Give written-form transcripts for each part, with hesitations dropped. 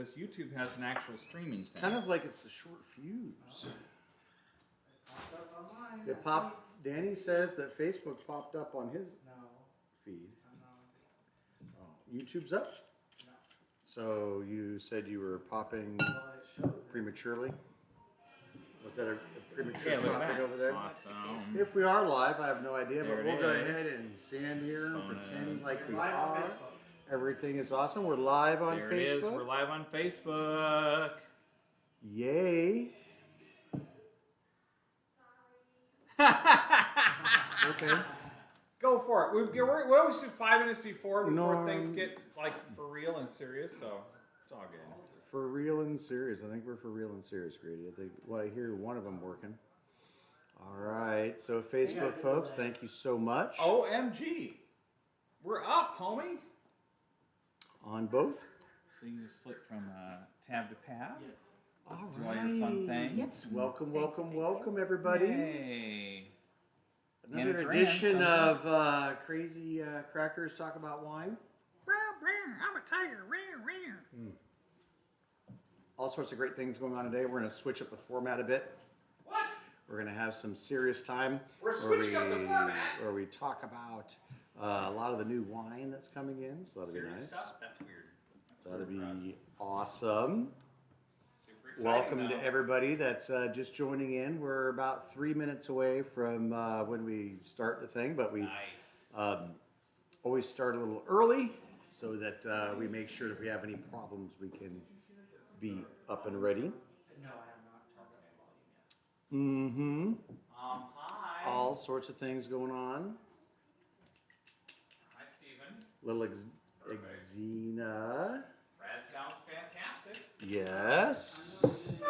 because YouTube has an actual streaming thing. Kind of like it's a short fuse. It popped. Danny says that Facebook popped up on his feed. Oh, YouTube's up? No. So you said you were popping prematurely? Was that a premature topic over there? Awesome. If we are live, I have no idea, but There we'll it go is. ahead and stand here and Bonus. pretend like we Live on are. Facebook. Everything is awesome. We're live on There it is. Facebook. We're live on Facebook. Yay. Okay. Go for it. We always do 5 minutes before things get like for real and serious, so it's all good. For real and serious. I think we're for real and serious, Grady. I think I hear one of them working. All right. So Facebook folks, thank you so much. OMG. We're up, homie. On both? So you just flip from tab to tab. Yes. All Do all your fun right. things. Welcome, welcome, welcome, everybody. Yay. Another And a edition dram, of Crazy Crackers Talk About Wine. I'm a tiger. All sorts of great things going on today. We're going to switch up the format a bit. What? We're going to have some serious time. We're switching up the format. Where we talk about a lot of the new wine that's coming in. So that'll be Serious nice. stuff? That's weird. That'll weird for us. be awesome. Super exciting, Welcome though. to everybody that's just joining in. We're about 3 minutes away from when we start the thing, but we Nice. always start a little early so that we make sure that if we have any problems, we can be up and ready. No, I have not turned on my volume yet. Mm-hmm. Hi. All sorts of things going on. Hi, Steven. Little Xena. Brad sounds fantastic. Yes.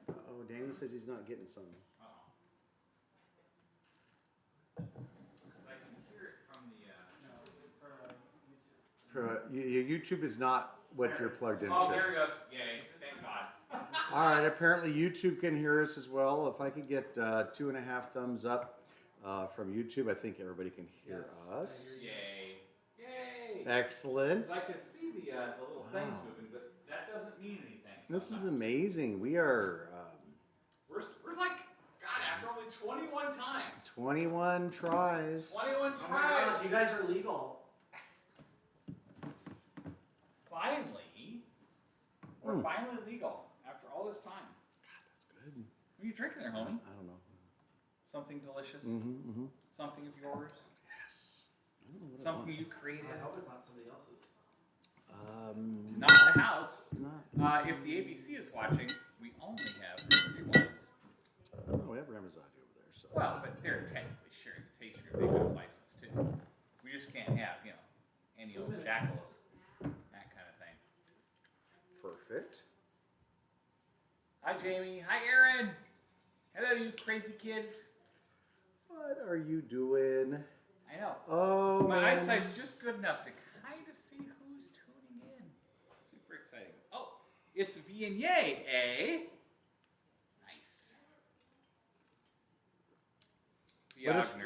Oh, Danny says he's not getting some. Uh-oh. Because I can hear it from the... No, for YouTube. YouTube is not what you're plugged into. Oh, there he goes. Yay. Thank God. All right, apparently YouTube can hear us as well. If I could get 2.5 thumbs up from YouTube, I think everybody can hear us. Yay. Yay. Excellent. I can see the little things Wow. moving, but that doesn't mean anything. This is sometimes. amazing. We are We're like, God, after only 21 times. 21 tries. 21 Oh my tries. gosh, you guys are legal. Finally, we're finally legal after all this time. That's good. What are you drinking there, homie? I don't know. Something delicious? Mm-hmm. Something of yours? Yes. I don't know what I Something want. you created? I hope it's not somebody else's. Not the house. Not. If the ABC is watching, we only have 3 wines. Oh, we have Ramazzotti over there. So. Well, but they're technically sharing the tasting room. They got a license too. We just can't have, any old jackalope, that kind of thing. Perfect. Hi, Jamie. Hi, Aaron. Hello, you crazy kids. What are you doing? I know. Oh, My man. eyesight's just good enough to kind of see who's tuning in. Super exciting. Oh, it's Viognier, eh? Nice.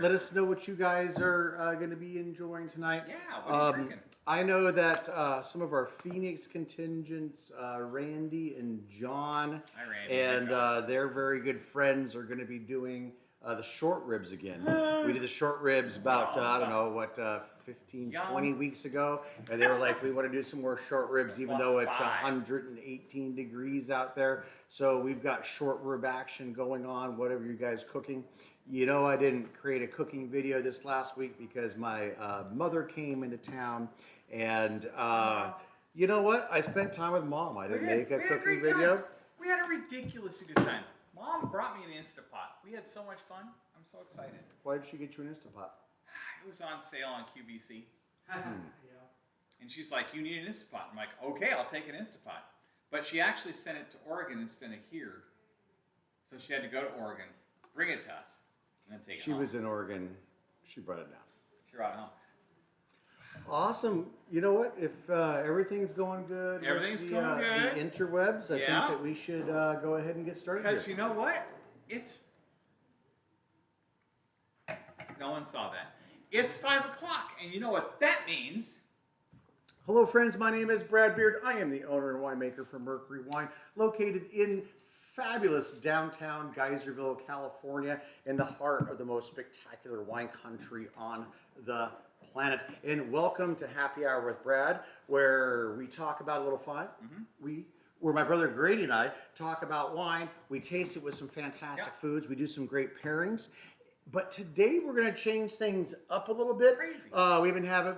Let us know what you guys are going to be enjoying tonight. Yeah, what are you drinking? I know that some of our Phoenix contingents, Randy and John, Hi, Randy. and Hi, John. their very good friends are going to be doing the short ribs again. We did the short ribs about, I don't know, 15, Yum. 20 weeks ago. And they were like, we want to do some more short ribs, even though it's 5. 118 degrees out there. So we've got short rib action going on, whatever you guys cooking. You know, I didn't create a cooking video this last week because my mother came into town. And you know what? I spent time with Mom. I didn't make a we had cooking great video. time. We had a ridiculously good time. Mom brought me an Instapot. We had so much fun. I'm so excited. Why did she get you an Instapot? It was on sale on QVC. Yeah. And she's like, you need an Instapot. I'm like, okay, I'll take an Instapot. But she actually sent it to Oregon instead of here. So she had to go to Oregon, bring it to us, and then take it She home. was in Oregon. She brought it down. She brought it home. Awesome. You know what? If everything's going good, Everything's with going good. the interwebs, I Yeah. think that we should go ahead and get started. Because Here. you know what? No one saw that. It's 5 o'clock, and you know what that means? Hello, friends. My name is Brad Beard. I am the owner and winemaker for Mercury Wine, located in fabulous downtown Geyserville, California, in the heart of the most spectacular wine country on the planet. And welcome to Happy Hour with Brad, where we talk about a little fun. Where my brother Grady and I talk about wine. We taste it with some fantastic foods. We do some great pairings. But today we're going to change things up a little bit.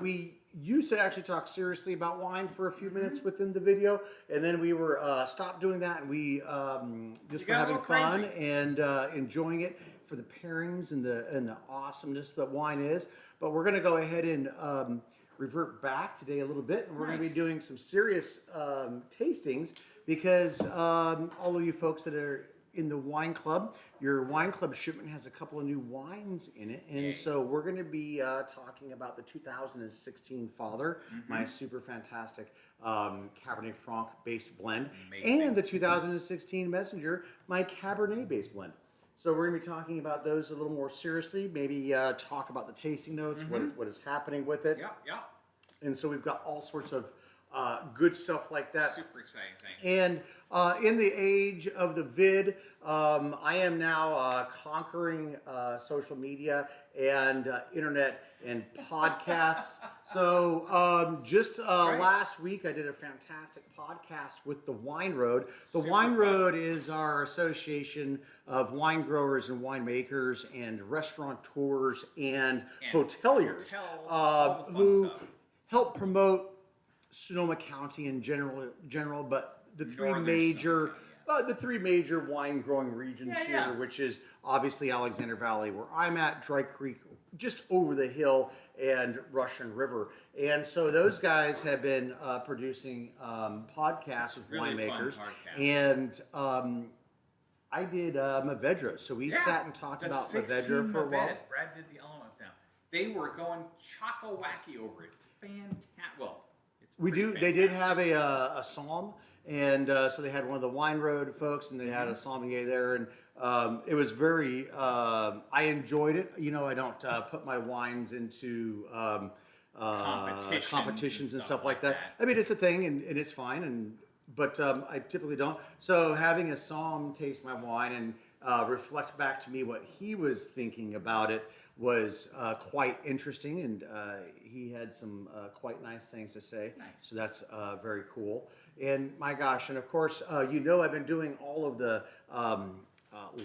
We used to actually talk seriously about wine for a few minutes within the video, and then we were stopped doing that, and we just were having fun and enjoying it for the pairings and the awesomeness that wine is. But we're going to go ahead and revert back today a little bit, and we're going to be doing some serious tastings because all of you folks that are in the wine club, your wine club shipment has a couple of new wines in it, and so we're going to be talking about the 2016 Father, my super fantastic Cabernet Franc based blend, and the 2016 Messenger, my Cabernet based blend. So we're going to be talking about those a little more seriously, maybe talk about the tasting notes, what is happening with it. And so we've got all sorts of good stuff like that. Super exciting thing. And in the age of the vid, I am now conquering social media and internet and podcasts. So just last week, I did a fantastic podcast with the Wine Road. The Wine Road is our association of wine growers and winemakers and restaurateurs and hoteliers who help promote Sonoma County in general, but the three major wine growing regions here, which is obviously Alexander Valley, where I'm at, Dry Creek, just over the hill, and Russian River. And so those guys have been producing podcasts with winemakers, and I did Movedra. So we sat and talked about Movedra for a while. Brad did the element with them. They were going chock-a-wacky over it. Fantastic. Well, They did have a psalm, and so they had one of the Wine Road folks, and they had a sommelier there, and it was very. I enjoyed it. You know, I don't put my wines into competitions and stuff like that. I mean, it's a thing, and it's fine, but I typically don't. So having a psalm taste my wine and reflect back to me what he was thinking about it was quite interesting, and he had some quite nice things to say. So that's very cool. And my gosh, and of course, I've been doing all of the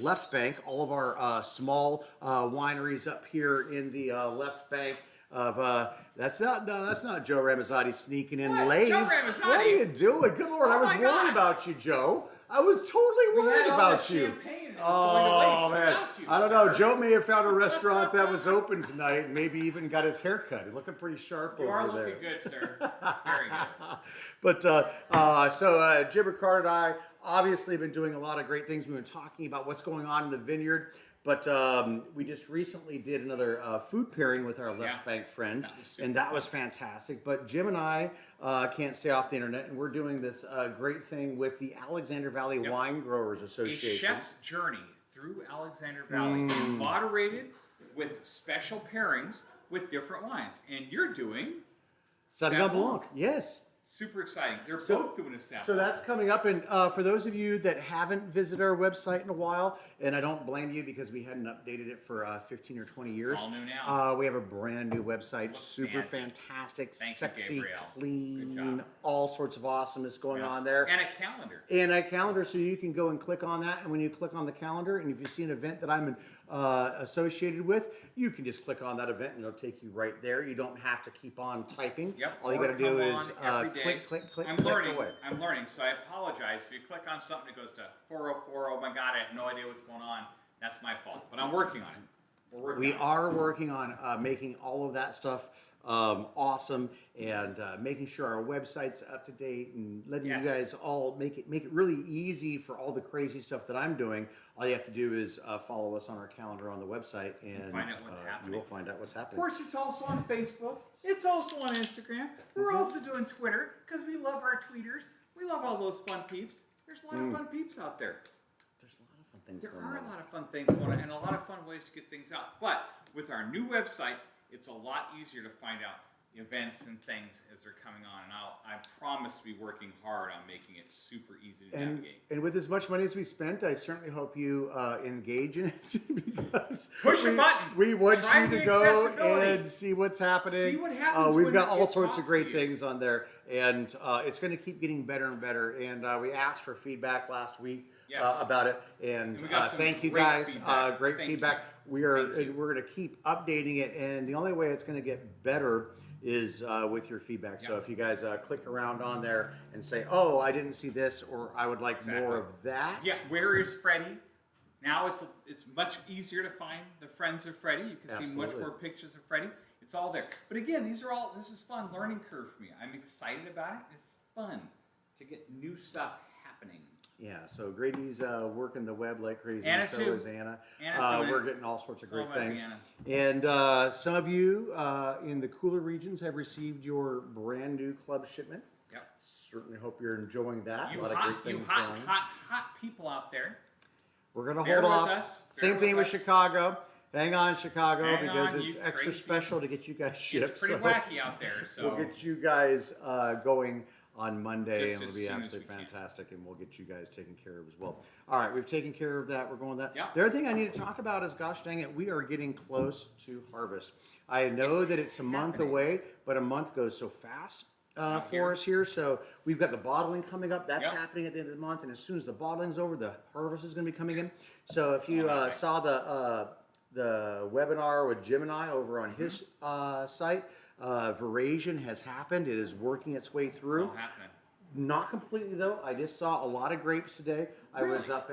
left bank, all of our small wineries up here in the left bank of that's not Joe Ramazzotti sneaking in late. Joe Ramazzotti? What are you doing? Good Lord, I was worried about you, Joe. I was totally worried about you. Oh man, I don't know. Joe may have found a restaurant that was open tonight, and maybe even got his hair cut. He's looking pretty sharp over there. You are looking good, sir. Very good. But so Jim Ricardo and I obviously have been doing a lot of great things. We've been talking about what's going on in the vineyard. But we just recently did another food pairing with our left bank friends, and that was fantastic. But Jim and I can't stay off the internet, and we're doing this great thing with the Alexander Valley Wine Growers Association. A chef's journey through Alexander Valley, moderated with special pairings with different wines. And you're doing Sauvignon Blanc, yes. Super exciting. They're both doing a sample. So that's coming up. And for those of you that haven't visited our website in a while, and I don't blame you because we hadn't updated it for 15 or 20 years. All new now. We have a brand new website. Looks super fantastic. sexy, Gabriel. clean, all sorts of awesomeness going on there. And a calendar. And a calendar, so you can go and click on that. And when you click on the calendar, and if you see an event that I'm associated with, you can just click on that event and it'll take you right there. You don't have to keep on typing. All you got to do is click away. I'm learning, so I apologize. If you click on something that goes to 404, oh my God, I have no idea what's going on. That's my fault, but I'm working on it. We are working on making all of that stuff awesome and making sure our website's up to date and letting you guys all make it really easy for all the crazy stuff that I'm doing. All you have to do is follow us on our calendar on the website and find out what's happening. You will find out what's happening. Of course, it's also on Facebook. It's also on Instagram. We're also doing Twitter because we love our tweeters. We love all those fun peeps. There's a lot of fun peeps out there. There's a lot of fun things there going on. There are a lot of fun things going on and a lot of fun ways to get things out. But with our new website, it's a lot easier to find out events and things as they're coming on, and I promise to be working hard on making it super easy to navigate. And with as much money as we spent, I certainly hope you engage in it because Push a button. We want Try you the to go accessibility. and see what's happening. See what happens We've when got all it sorts of talks great to you. things on there, and it's going to keep getting better and better. And we asked for feedback last week Yes. about it, and we got some thank you great guys. feedback. Great Thank feedback. you. We're Thank you. going to keep updating it, and the only way it's going to get better is with your feedback. So Yeah. if you guys click around on there and say, "Oh, I didn't see this," or "I would like Exactly. more of that," Yeah, where is Freddie? Now it's much easier to find the friends of Freddie. You can see much Absolutely. more pictures of Freddie. It's all there. But again, this is fun learning curve for me. I'm excited about it. It's fun to get new stuff happening. Yeah, so Grady's working the web like crazy, Anna and so too. is Anna. Anna's doing We're it. getting all sorts of It's all great about things. Anna. And some of you in the cooler regions have received your brand new club shipment. Yep. Certainly hope you're enjoying that. You a lot of hot, great you things hot, going. hot people out there. We're going to Bear hold with off. us. Same Bear thing with with us. Chicago. Hang on, Chicago, Hang because on, it's you extra crazy. special to get you guys shipped. It's pretty so wacky out there. So we'll get you guys going on Monday, Just and as it'll be soon as absolutely we can. fantastic, and we'll get you guys taken care of as well. All right, we've taken care of that. We're going with that. Yep. The other thing I need to talk about is, gosh dang it, we are getting close to harvest. I know that it's a month happening. away, but a month goes so fast Out for here. us here. So we've got the bottling coming up. That's Yep. happening at the end of the month, and as soon as the bottling's over, the harvest is going to be coming in. So if you Oh, okay. saw the webinar with Jim and I over on his site, Verasion has happened. It is working its way it's through. all happening. Not completely though. I just saw a lot of grapes today. I was Really? up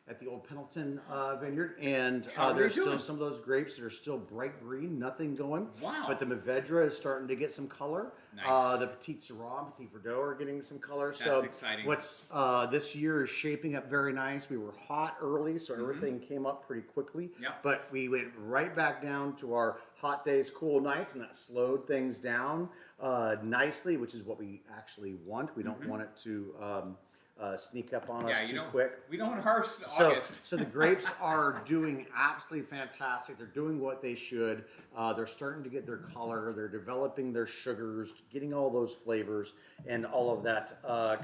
at the old Pendleton vineyard, and How are they there's still doing? some of those grapes that are still bright green, nothing going. Wow. But the Mourvedre is starting to get some color. Nice. The Petit Syrah and Petit Verdot are getting some color. That's so exciting. what's this year is shaping up very nice. We were hot early, so everything came up pretty quickly. Yep. But we went right back down to our hot days, cool nights, and that slowed things down nicely, which is what we actually want. We don't want it to sneak up on us Yeah, you too don't. quick. We don't harvest in So, August. so the grapes are doing absolutely fantastic. They're doing what they should. They're starting to get their color. They're developing their sugars, getting all those flavors, and all of that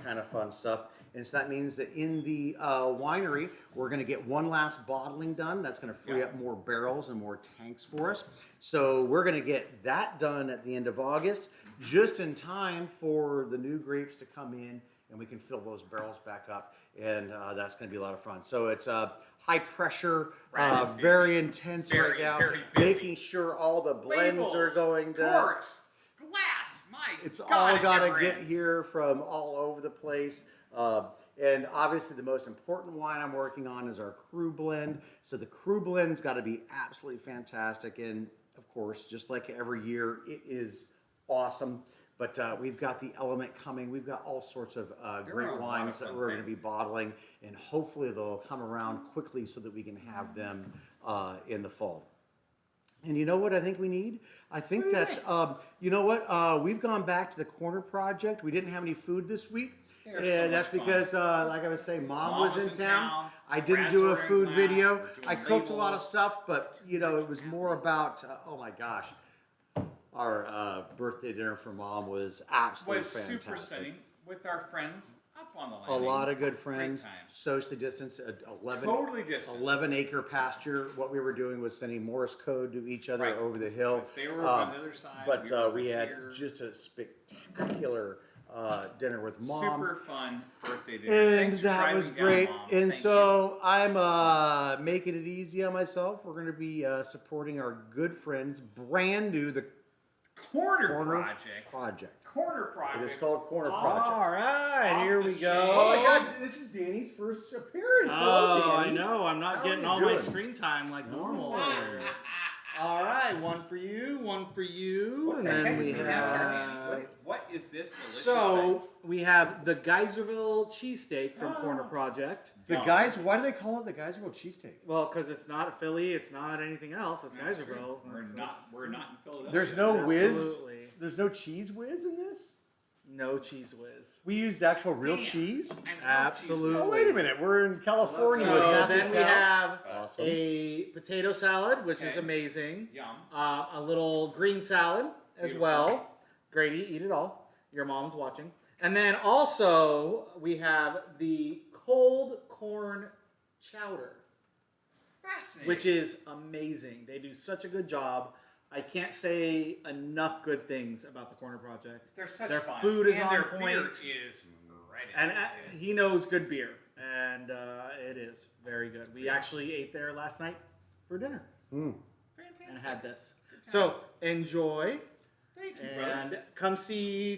kind of fun stuff. And so that means that in the winery, we're going to get one last bottling done. That's going to free Yeah. up more barrels and more tanks for us. So we're going to get that done at the end of August, just in time for the new grapes to come in, and we can fill those barrels back up, and that's going to be a lot of fun. So it's high pressure, Brad is busy. very intense Very, right now, very busy. making sure all the blends are Labels, going down. corks, glass. My It's God, all it got to never get ends. here from all over the place. And obviously, the most important wine I'm working on is our Cru Blend. So the Cru Blend's got to be absolutely fantastic. And of course, just like every year, it is awesome. But we've got the Element coming. We've got all sorts of There are great a lot wines of that fun we're going to be things. bottling. And hopefully, they'll come around quickly so that we can have them in the fall. And you know what I think we need? I think What do you that, think? you know what? We've gone back to the corner project. We didn't have any food this week. They are so And that's much fun. because, like I was saying, Mom was in town. I didn't Brad's do a ordering food glass, video. we're doing I cooked a lot of labels. stuff, but, you know, it was more about, oh my gosh. Our birthday dinner for Mom was absolutely Was super fantastic. stunning with our friends up on the A landing. lot of good friends, Great time. socially distanced, 11, Totally distant. 11-acre pasture. What we were doing was sending Morse code to each other Right. over the hill. Because they were on the other side. But were we had here. just a spectacular dinner with Mom. super fun birthday dinner. And Thanks for that driving was down, great. Mom. And Thank so I'm making it easy on myself. We're going to be supporting our good friends, brand new, the you. Corner Corner project. Project. Corner project. It is called Corner Off- Project. All right, Off here the we chain. go. Oh my God, this is Danny's first appearance. Oh, Hello, I Danny. know. I'm not How getting are all you my doing? screen time like normal. Oh. All right, one for you, one for you, What and the then heck we is that, Danny? have. What is this delicious So we have the Geyserville cheesesteak from Oh. Corner Project. The No. guys, why do they call it the Geyserville cheesesteak? Well, because it's not a Philly, it's not anything else. It's thing? That's true. Geyserville. We're not in Philadelphia. There's no whiz. Absolutely. There's no cheese whiz in this. No cheese whiz. We used actual real Damn. cheese. I love Absolutely. Oh wait a minute, we're in California So with Happy then we Cows. have Awesome. a potato salad, which is Okay. amazing. cheese. Yum. A little green salad, as Beautiful. well. Grady, eat it all. Your mom's watching. And then also we have the cold corn chowder, Fascinating. which is amazing. They do such a good job. I can't say enough good things about the Corner Project. They're such Their fun. food is and on their point. beer is right in And there. he knows good beer, and it is very good. We actually ate there last night for dinner and Fantastic. had this. So enjoy Thank you, brother. and come see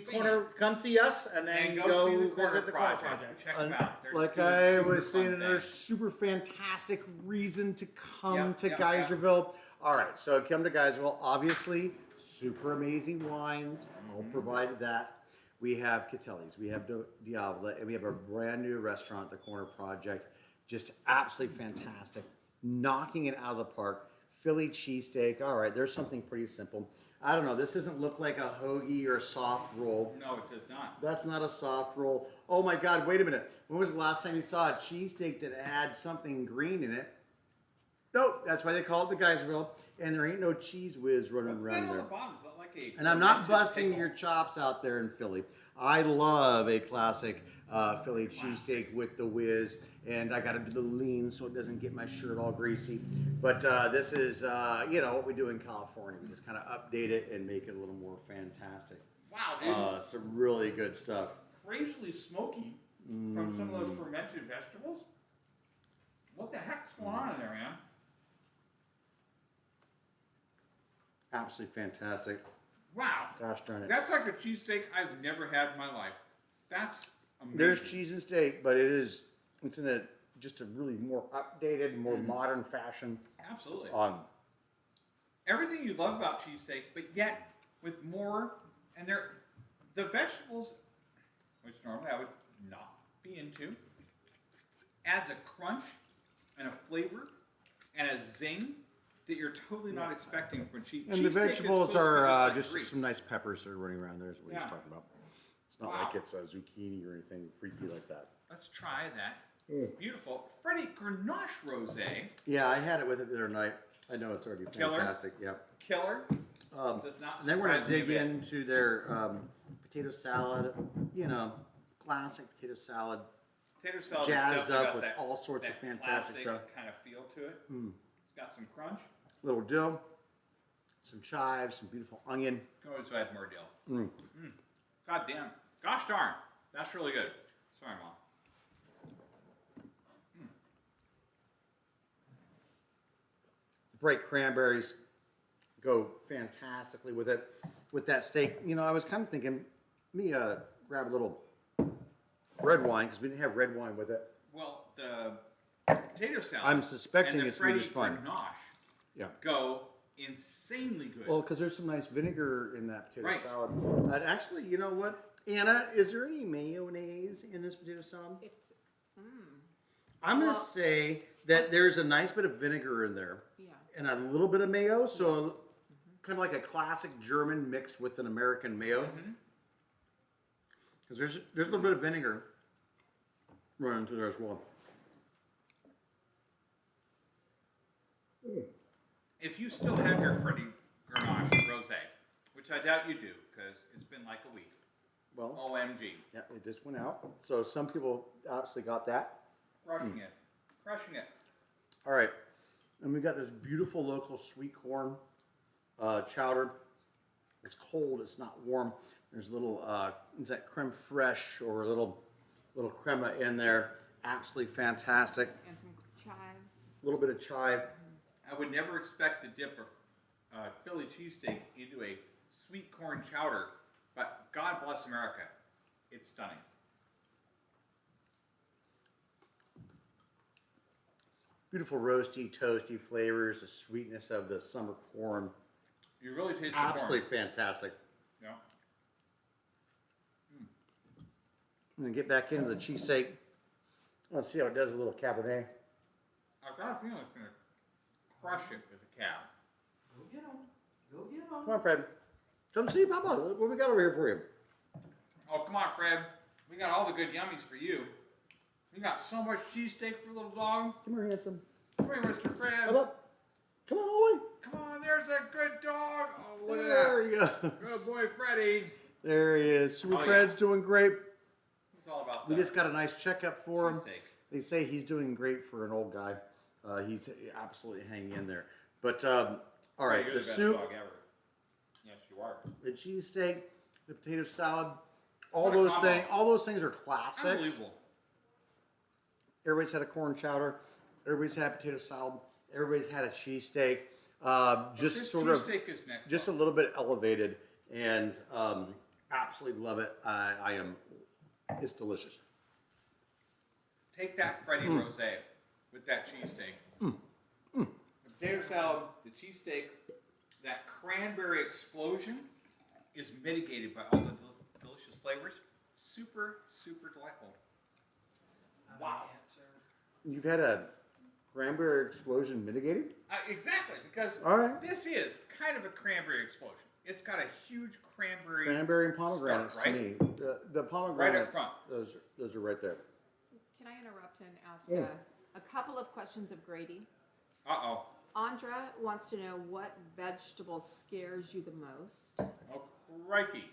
us, and then And go see the Corner visit the Corner Project. Project. Check them out. They're Like doing I super was saying, fun there's things. super fantastic reason to come Yep, to yep, Geyserville. All right, so come to Geyserville. Obviously, super amazing wines. I'll provide that. We have Catelli's, we have Diavola, and we have a brand new restaurant, the Corner Project. Just absolutely fantastic. Knocking it out of the park. Philly cheesesteak. All right, there's something pretty simple. I don't know. This doesn't look like a hoagie or a soft roll. No, it does not. That's not a soft roll. Oh my God, wait a minute. When was the last time you saw a cheesesteak that had something green in it? Nope, that's why they call it the Geyserville. And there ain't no cheese whiz running What's that around on the there. bottom? Is that like a And I'm not fermented busting pickle? your chops out there in Philly. I love a classic Philly cheesesteak with the whiz. And I got to do the lean so it doesn't get my shirt all greasy. But this is, what we do in California. We just kind of update it and make it a little more fantastic. Wow, dude. Some really good stuff. Crazily smoky from some of those fermented vegetables. What the heck's going on in there, man? Absolutely fantastic. Wow. Gosh darn it. That's like a cheesesteak I've never had in my life. That's amazing. There's cheese and steak, but it's in just a really more updated, more modern fashion. Absolutely. Everything Everything you love about cheesesteak, but yet with more, and the vegetables, which normally I would not be into, adds a crunch and a flavor and a zing that you're totally not expecting from cheese. And the Cheesesteak is vegetables supposed to be are like just grease. some nice peppers that are running around there is what he's Yeah. talking about. It's not Wow. like it's a zucchini or anything freaky like that. Let's try that. Beautiful. Freddie Grenache Rosé. Yeah, I had it with it the other night. I know it's already Killer? fantastic. Yep. Killer. Um, Does not and then we're going to surprise me a dig bit. into their potato salad, classic potato salad. Potato salad Jazzed is definitely up got with that, all sorts of that fantastic classic stuff. kind of feel to it. It's got some crunch. Little dill, some chives, some beautiful onion. Can always add more dill. Mm. God damn. Gosh darn. That's really good. Sorry, Mom. The bright cranberries go fantastically with it. With that steak, I was kind of thinking, let me grab a little red wine because we didn't have red wine with it. Well, the potato salad I'm suspecting and the it's gonna be Freddie just fine. Grenache Yeah. go insanely good. Well, because there's some nice vinegar in that potato Right. salad. Actually, you know what, Anna, is there any mayonnaise in this potato salad? It's, I'm gonna Well- say that there's a nice bit of vinegar in there yeah. and a little bit of mayo, so kind of like a classic German mixed with an American mayo. Because there's a little bit of vinegar running through there as well. If you still have your Freddie Grenache Rosé, which I doubt you do because it's been like a week. Well, OMG. yeah, it just went out. So some people obviously got that. Crushing it. Crushing it. All right, and we got this beautiful local sweet corn chowder. It's cold. It's not warm. There's a little is that creme fraiche or a little crema in there. Absolutely fantastic. And some chives. A little bit of chive. I would never expect to dip a Philly cheesesteak into a sweet corn chowder, but God bless America. It's stunning. Beautiful roasty, toasty flavors. The sweetness of the summer corn. You really taste the Absolutely corn. fantastic. Yeah. I'm gonna get back into the cheesesteak. Let's see how it does with a little Cabernet. I've got a feeling it's going to crush it with a cab. Go get them. Go get them. Come on, Fred. Come see Papa. What we got over here for you? Oh, come on, Fred. We got all the good yummies for you. We got so much cheesesteak for little dog. Come here, handsome. Come here, Mr. Fred. Come up. Come on, all the way. Come on, there's a good dog. Oh, look at There he that. goes. Good boy, Freddie. There he is. Sweet Oh, yeah. Fred's doing great. It's all about We that. just got a nice checkup for him. Cheesesteak. They say he's doing great for an old guy. He's absolutely hanging in there. But all right, You're the the best soup, dog ever. Yes, you are. the cheesesteak, the potato salad, all What a those combo. things. All those things are classics. Unbelievable. Everybody's had a corn chowder. Everybody's had potato salad. Everybody's had a cheesesteak. Just This sort of, cheesesteak is next. just a level. little bit elevated, and absolutely love it. It's delicious. Take that Freddie Rosé with that cheesesteak. The potato salad, the cheesesteak, that cranberry explosion is mitigated by all the delicious flavors. Super, super delightful. Wow. Answer. You've had a cranberry explosion mitigated? Exactly, because All right. this is kind of a cranberry explosion. It's got a huge cranberry. Cranberry and pomegranates Start, to right? me. The pomegranates, front. those are right there. Can I interrupt and ask Yeah. a couple of questions of Grady? Uh-oh. Andra wants to know what vegetable scares you the most. Oh, crikey.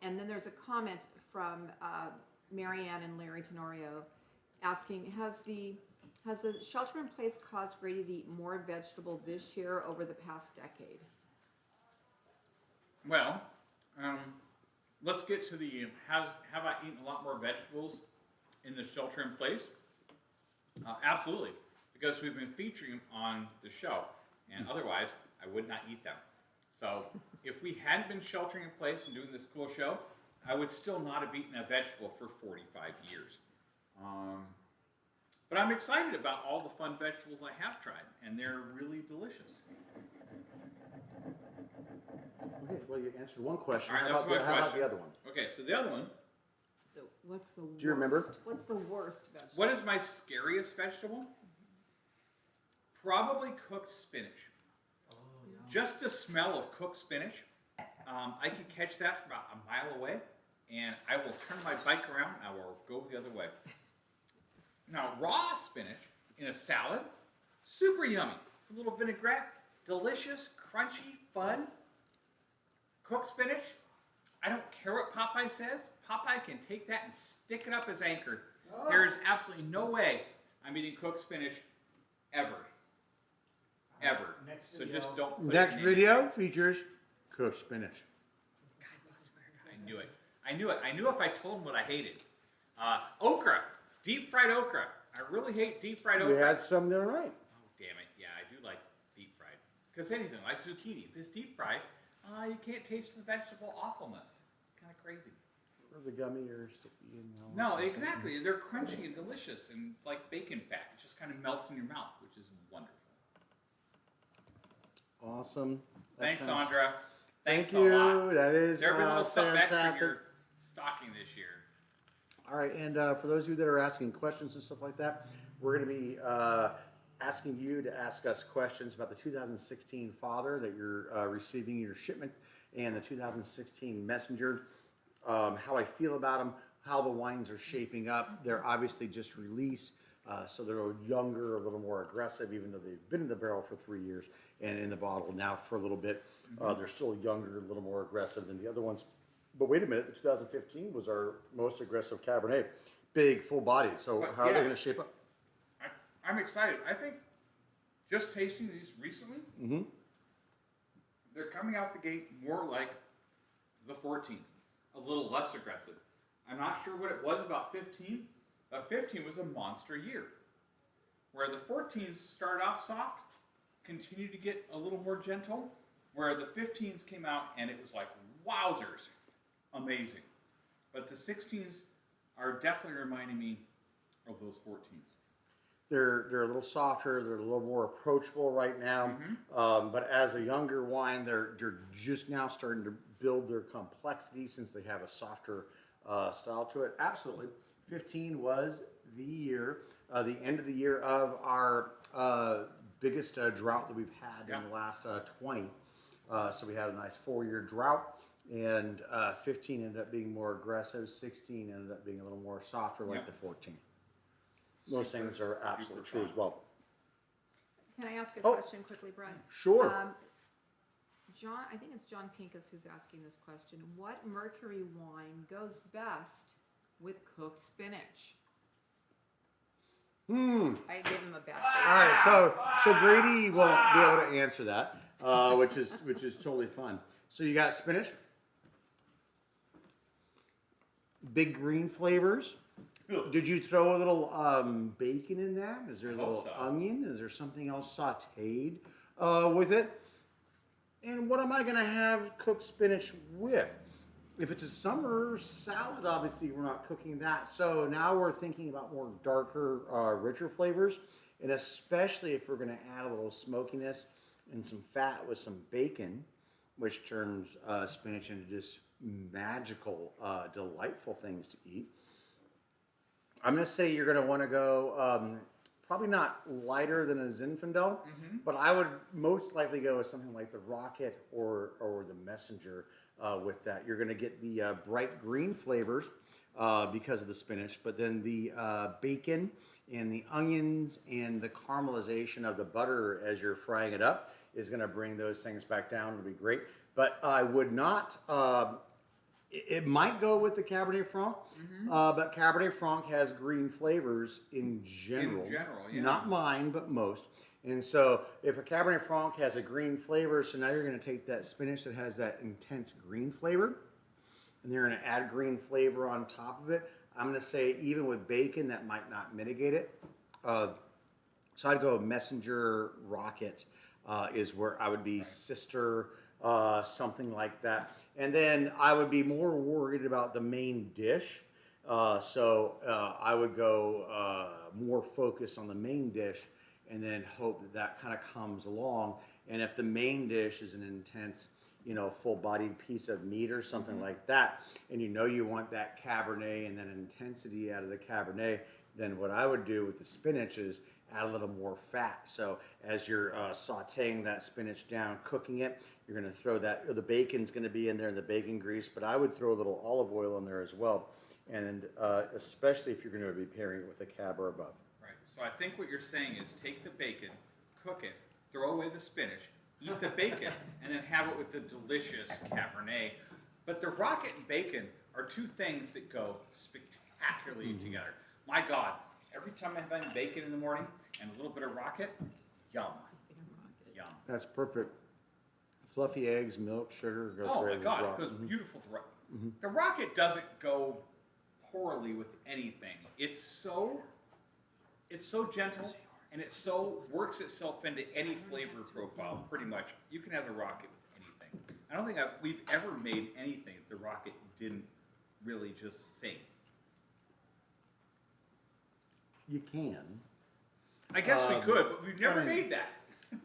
And then there's a comment from Marianne and Larry Tenorio asking, has the shelter in place caused Grady to eat more vegetable this year over the past decade? Well, let's get to the have I eaten a lot more vegetables in the shelter in place? Absolutely, because we've been featuring them on the show, and otherwise I would not eat them. So if we hadn't been sheltering in place and doing this cool show, I would still not have eaten a vegetable for 45 years. But I'm excited about all the fun vegetables I have tried, and they're really delicious. Okay, well, you answered one question. All right, how, that about was the, my how about question. the other one? Okay, so the other one, What's the worst? Do you remember? What's the worst vegetable? what is my scariest vegetable? Probably cooked spinach. Oh, yeah. Just the smell of cooked spinach, I can catch that from about a mile away, and I will turn my bike around. I will go the other way. Now, raw spinach in a salad, super yummy. A little vinaigrette, delicious, crunchy, fun. Cooked spinach, I don't care what Popeye says. Popeye can take that and stick it up as anchor. There is absolutely no way I'm eating cooked spinach ever. Ever. Next So video. just don't put Next it in. video features cooked spinach. God bless America. I knew it. I knew it. I knew if I told him what I hated. Okra. Deep fried okra. I really hate deep fried We okra. had some the other night. Oh, damn it. Yeah, I do like deep fried. Because anything, like zucchini, if it's deep fried, you can't taste the vegetable awfulness. It's kind of crazy. Or the gummy or sticky and all No, that. exactly. They're crunchy and delicious, and it's like bacon fat. It just kind of melts in your mouth, which is wonderful. Awesome. That Thanks, sounds- Sandra. Thanks Thank you. a lot. That is There'll be a little something extra in fantastic. your stocking this year. All right, and for those of you that are asking questions and stuff like that, we're going to be asking you to ask us questions about the 2016 Father that you're receiving in your shipment and the 2016 Messenger, how I feel about them, how the wines are shaping up. They're obviously just released, so they're a little younger, a little more aggressive, even though they've been in the barrel for 3 years and in the bottle now for a little bit. They're still younger, a little more aggressive than the other ones. But wait a minute, the 2015 was our most aggressive Cabernet. Big, full body. So But how are they yeah. going to shape up? I'm excited. I think just tasting these recently, they're coming out the gate more like the 14s, a little less aggressive. I'm not sure what it was about 15, but 15 was a monster year. Where the 14s started off soft, continued to get a little more gentle, where the 15s came out and it was like, wowzers, amazing. But the 16s are definitely reminding me of those 14s. They're a little softer. They're a little more approachable right now. But as a younger wine, they're just now starting to build their complexity since they have a softer style to it. Absolutely. 15 was the year, the end of the year of our biggest drought that we've had in the last 20. So we had a nice 4-year drought, and 15 ended up being more aggressive. 16 ended up being a little more softer, like the 14. Those things are absolutely true as well. Can I ask a Oh. question quickly, Brad? Sure. John, I think it's John Pincus who's asking this question. What mercury wine goes best with cooked spinach? I gave him a bad face. All right, so Grady won't be able to answer that, which is totally fine. So you got spinach, big green flavors. Did you throw a little bacon in that? Is there a little onion? Is there something else sautéed with it? And what am I going to have cooked spinach with? If it's a summer salad, obviously we're not cooking that. So now we're thinking about more darker, richer flavors. And especially if we're going to add a little smokiness and some fat with some bacon, which turns spinach into just magical, delightful things to eat. I'm going to say you're going to want to go probably not lighter than a Zinfandel, but I would most likely go with something like the Rocket or the Messenger with that. You're going to get the bright green flavors because of the spinach, but then the bacon and the onions and the caramelization of the butter as you're frying it up is going to bring those things back down. It'll be great. But I would not... it might go with the Cabernet Franc, but Cabernet Franc has green flavors in general. Yeah. Not mine, but most. And so if a Cabernet Franc has a green flavor, so now you're going to take that spinach that has that intense green flavor, and you're going to add green flavor on top of it. I'm going to say even with bacon, that might not mitigate it. So I'd go Messenger Rocket is where I would be sister, something like that. And then I would be more worried about the main dish. So I would go more focused on the main dish and then hope that that kind of comes along. And if the main dish is an intense, full-bodied piece of meat or something like that, and you want that Cabernet and that intensity out of the Cabernet, then what I would do with the spinach is add a little more fat. So as you're sauteing that spinach down, cooking it, you're going to throw the bacon's going to be in there, the bacon grease, but I would throw a little olive oil in there as well. And especially if you're going to be pairing it with a cab or above. Right. So I think what you're saying is take the bacon, cook it, throw away the spinach, eat the bacon, and then have it with the delicious Cabernet. But the Rocket and bacon are two things that go spectacularly together. My God, every time I have bacon in the morning and a little bit of Rocket, yum. Yum. That's perfect. Fluffy eggs, milk, sugar. Goes Oh my great with God, Rocket. it goes beautiful with Rocket. The Rocket doesn't go poorly with anything. It's so gentle, and it so works itself into any flavor profile, pretty much. You can have the Rocket with anything. I don't think we've ever made anything that the Rocket didn't really just sing. You can. I guess we could, but we've never I mean, made that.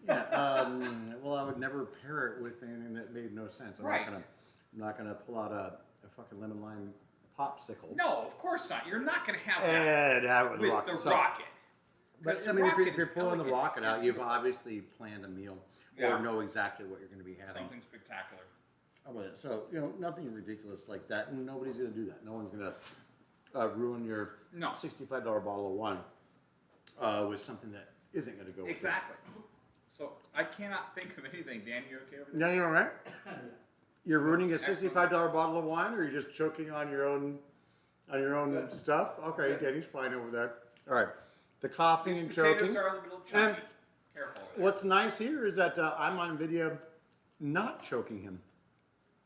Yeah. Well, I would never pair it with anything that made no sense. I'm not gonna pull out a fucking lemon lime popsicle. No, of course not. You're not going to have And that have it with with Rocket. the So- Rocket. But Because I the mean, if Rocket you're is pulling the elegant Rocket out, and you've beautiful. obviously planned a meal Yeah. or know exactly what you're going to be having. Something spectacular. How about it? So nothing ridiculous like that, and nobody's going to do that. No one's going to ruin your No. $65 bottle of wine with something that isn't going to go with it. Exactly. So I cannot think of anything. Dan, you okay with that? No, you're all right. You're ruining a Excellent. $65 bottle of wine, or you're just choking on your own stuff? Okay, Danny's fine over there. All right. The coughing These and potatoes choking. are a little And chunky. Careful with that. what's nice here is that I'm on video not choking him.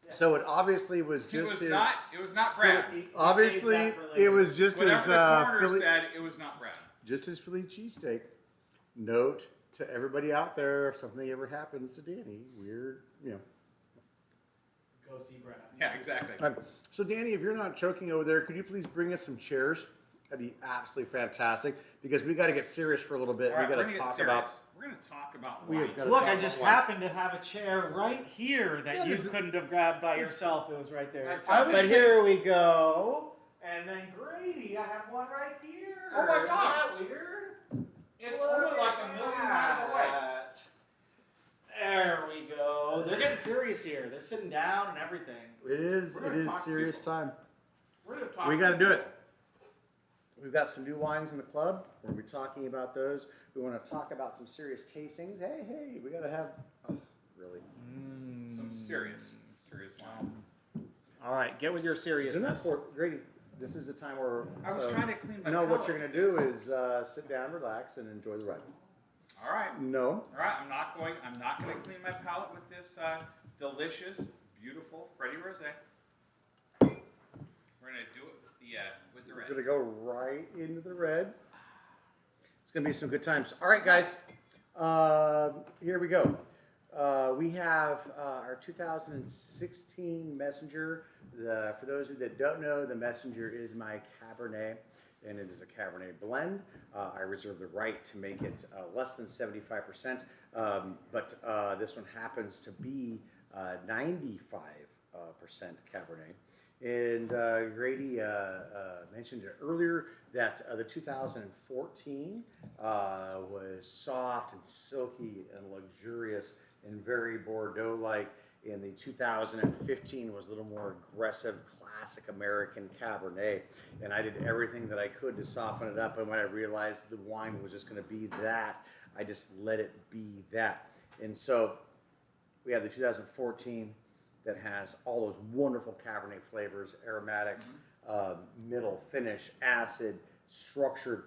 So it obviously was It just was his. not. It was not Brad. Obviously, it was just Whatever his the coroner Philly, said, it was not Brad. just his Philly cheesesteak. Note to everybody out there: if something ever happens to Danny, Go see Brad. Yeah, exactly. So Danny, if you're not choking over there, could you please bring us some chairs? That'd be absolutely fantastic because we got to get serious for a little bit. All right, we got we're to gonna get talk serious. about. We're going to talk about We have wine. got to Look, talk I about just wine. happened to have a chair right here that Yeah, you this is- couldn't have grabbed by yourself. It was right there. I was But saying- here we go. And then Grady, I have one right here. Oh my God. Isn't that weird? It's Look only at like a million miles away. that. There we go. They're getting serious here. They're sitting down and everything. It is We're gonna talk serious people. time. We're going to talk. We got to do it. we've got some new wines in the club. We'll be talking about those. We want to talk about some serious tastings. Hey, we got to have, really. Some serious wine. All right, get with your Isn't seriousness. that Grady? This is the time where. I was trying to clean my No, what palate you're going to do is sit down, relax, and enjoy the ride. All right. No. All right. I'm not going to clean my palate with this delicious, beautiful Freddie Rosé. We're going to do it with the We're red. going to go right into the red. It's going to be some good times. All right, guys. Here we go. We have our 2016 Messenger. For those of you that don't know, the Messenger is my Cabernet, and it is a Cabernet blend. I reserve the right to make it less than 75%, but this one happens to be 95% Cabernet. And Grady mentioned it earlier that the 2014 was soft and silky and luxurious and very Bordeaux-like. And the 2015 was a little more aggressive, classic American Cabernet. And I did everything that I could to soften it up. And when I realized the wine was just going to be that, I just let it be that. And so we have the 2014 that has all those wonderful Cabernet flavors, aromatics, middle, finish, acid, structured.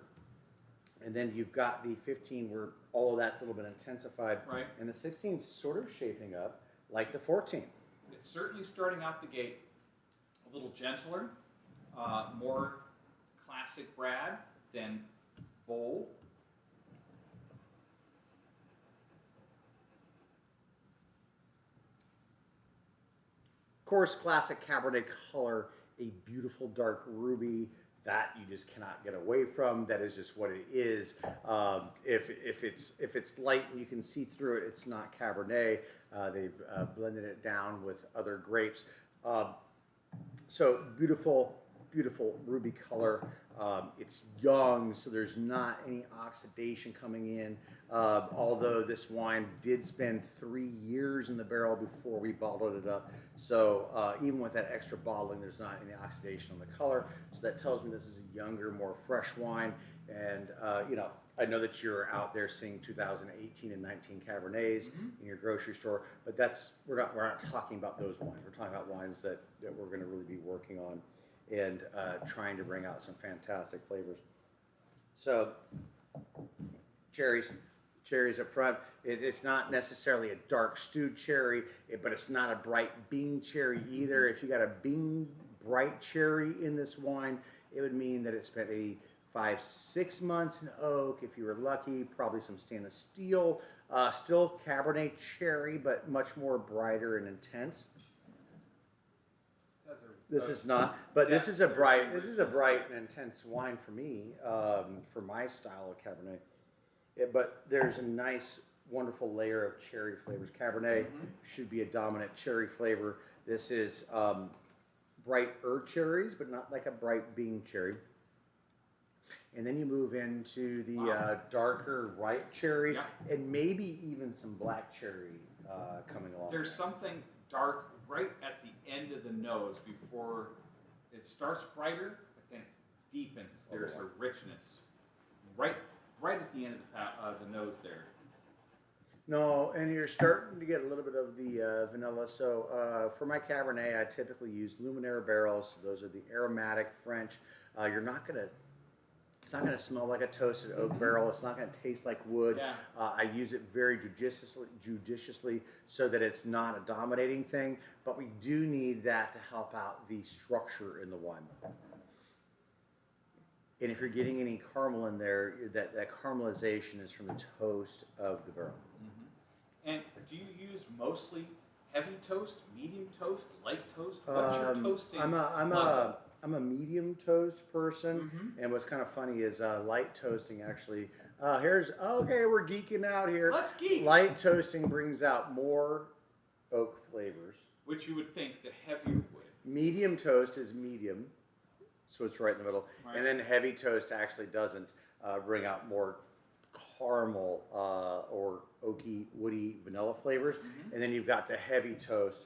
And then you've got the 15 where all of that's a little bit intensified. Right. And the 16 is sort of shaping up like the 14. It's certainly starting out the gate a little gentler, more classic Brad than bold. Of course, classic Cabernet color, a beautiful dark ruby that you just cannot get away from. That is just what it is. If it's light and you can see through it, it's not Cabernet. They've blended it down with other grapes. So beautiful, beautiful ruby color. It's young, so there's not any oxidation coming in. Although this wine did spend 3 years in the barrel before we bottled it up. So even with that extra bottling, there's not any oxidation on the color. So that tells me this is a younger, more fresh wine. And I know that you're out there seeing 2018 and 19 Cabernets in your grocery store, but we're not talking about those wines. We're talking about wines that we're going to really be working on and trying to bring out some fantastic flavors. So cherries up front. It's not necessarily a dark stewed cherry, but it's not a bright bean cherry either. If you got a bean bright cherry in this wine, it would mean that it spent 5-6 months in oak. If you were lucky, probably some stainless steel. Still Cabernet cherry, but much more brighter and intense. This is not, but this is a bright and intense wine for me, for my style of Cabernet. But there's a nice, wonderful layer of cherry flavors. Cabernet should be a dominant cherry flavor. This is brighter cherries, but not like a bright bean cherry. And then you move into the darker white cherry, and maybe even some black cherry coming along. There's something dark right at the end of the nose before it starts brighter, but then it deepens. There's a richness right at the end of the nose there. No, and you're starting to get a little bit of the vanilla. So for my Cabernet, I typically use Luminaire barrels. Those are the aromatic French. It's not going to smell like a toasted oak barrel. It's not going to taste like wood. Yeah. I use it very judiciously so that it's not a dominating thing, but we do need that to help out the structure in the wine. And if you're getting any caramel in there, that caramelization is from the toast of the barrel. And do you use mostly heavy toast, medium toast, light toast? What's your toasting? I'm a medium toast person, and what's kind of funny is light toasting actually. We're geeking out here. Let's geek. Light toasting brings out more oak flavors. Which you would think the heavier would. Medium toast is medium, so it's right in the middle, Right. and then heavy toast actually doesn't bring out more caramel or oaky, woody, vanilla flavors. And then you've got the heavy toast.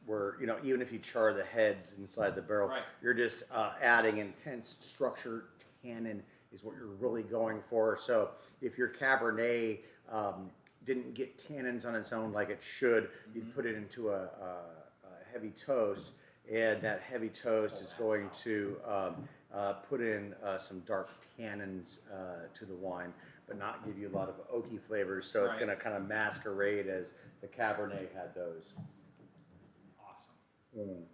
Where even if you char the heads inside the barrel, Right. you're just adding intense structure, tannin is what you're really going for. So if your Cabernet didn't get tannins on its own like it should, you'd put it into a heavy toast, and that heavy toast is going to put in some dark tannins to the wine, but not give you a lot of oaky flavors. So it's Right. going to kind of masquerade as the Cabernet had those. Awesome.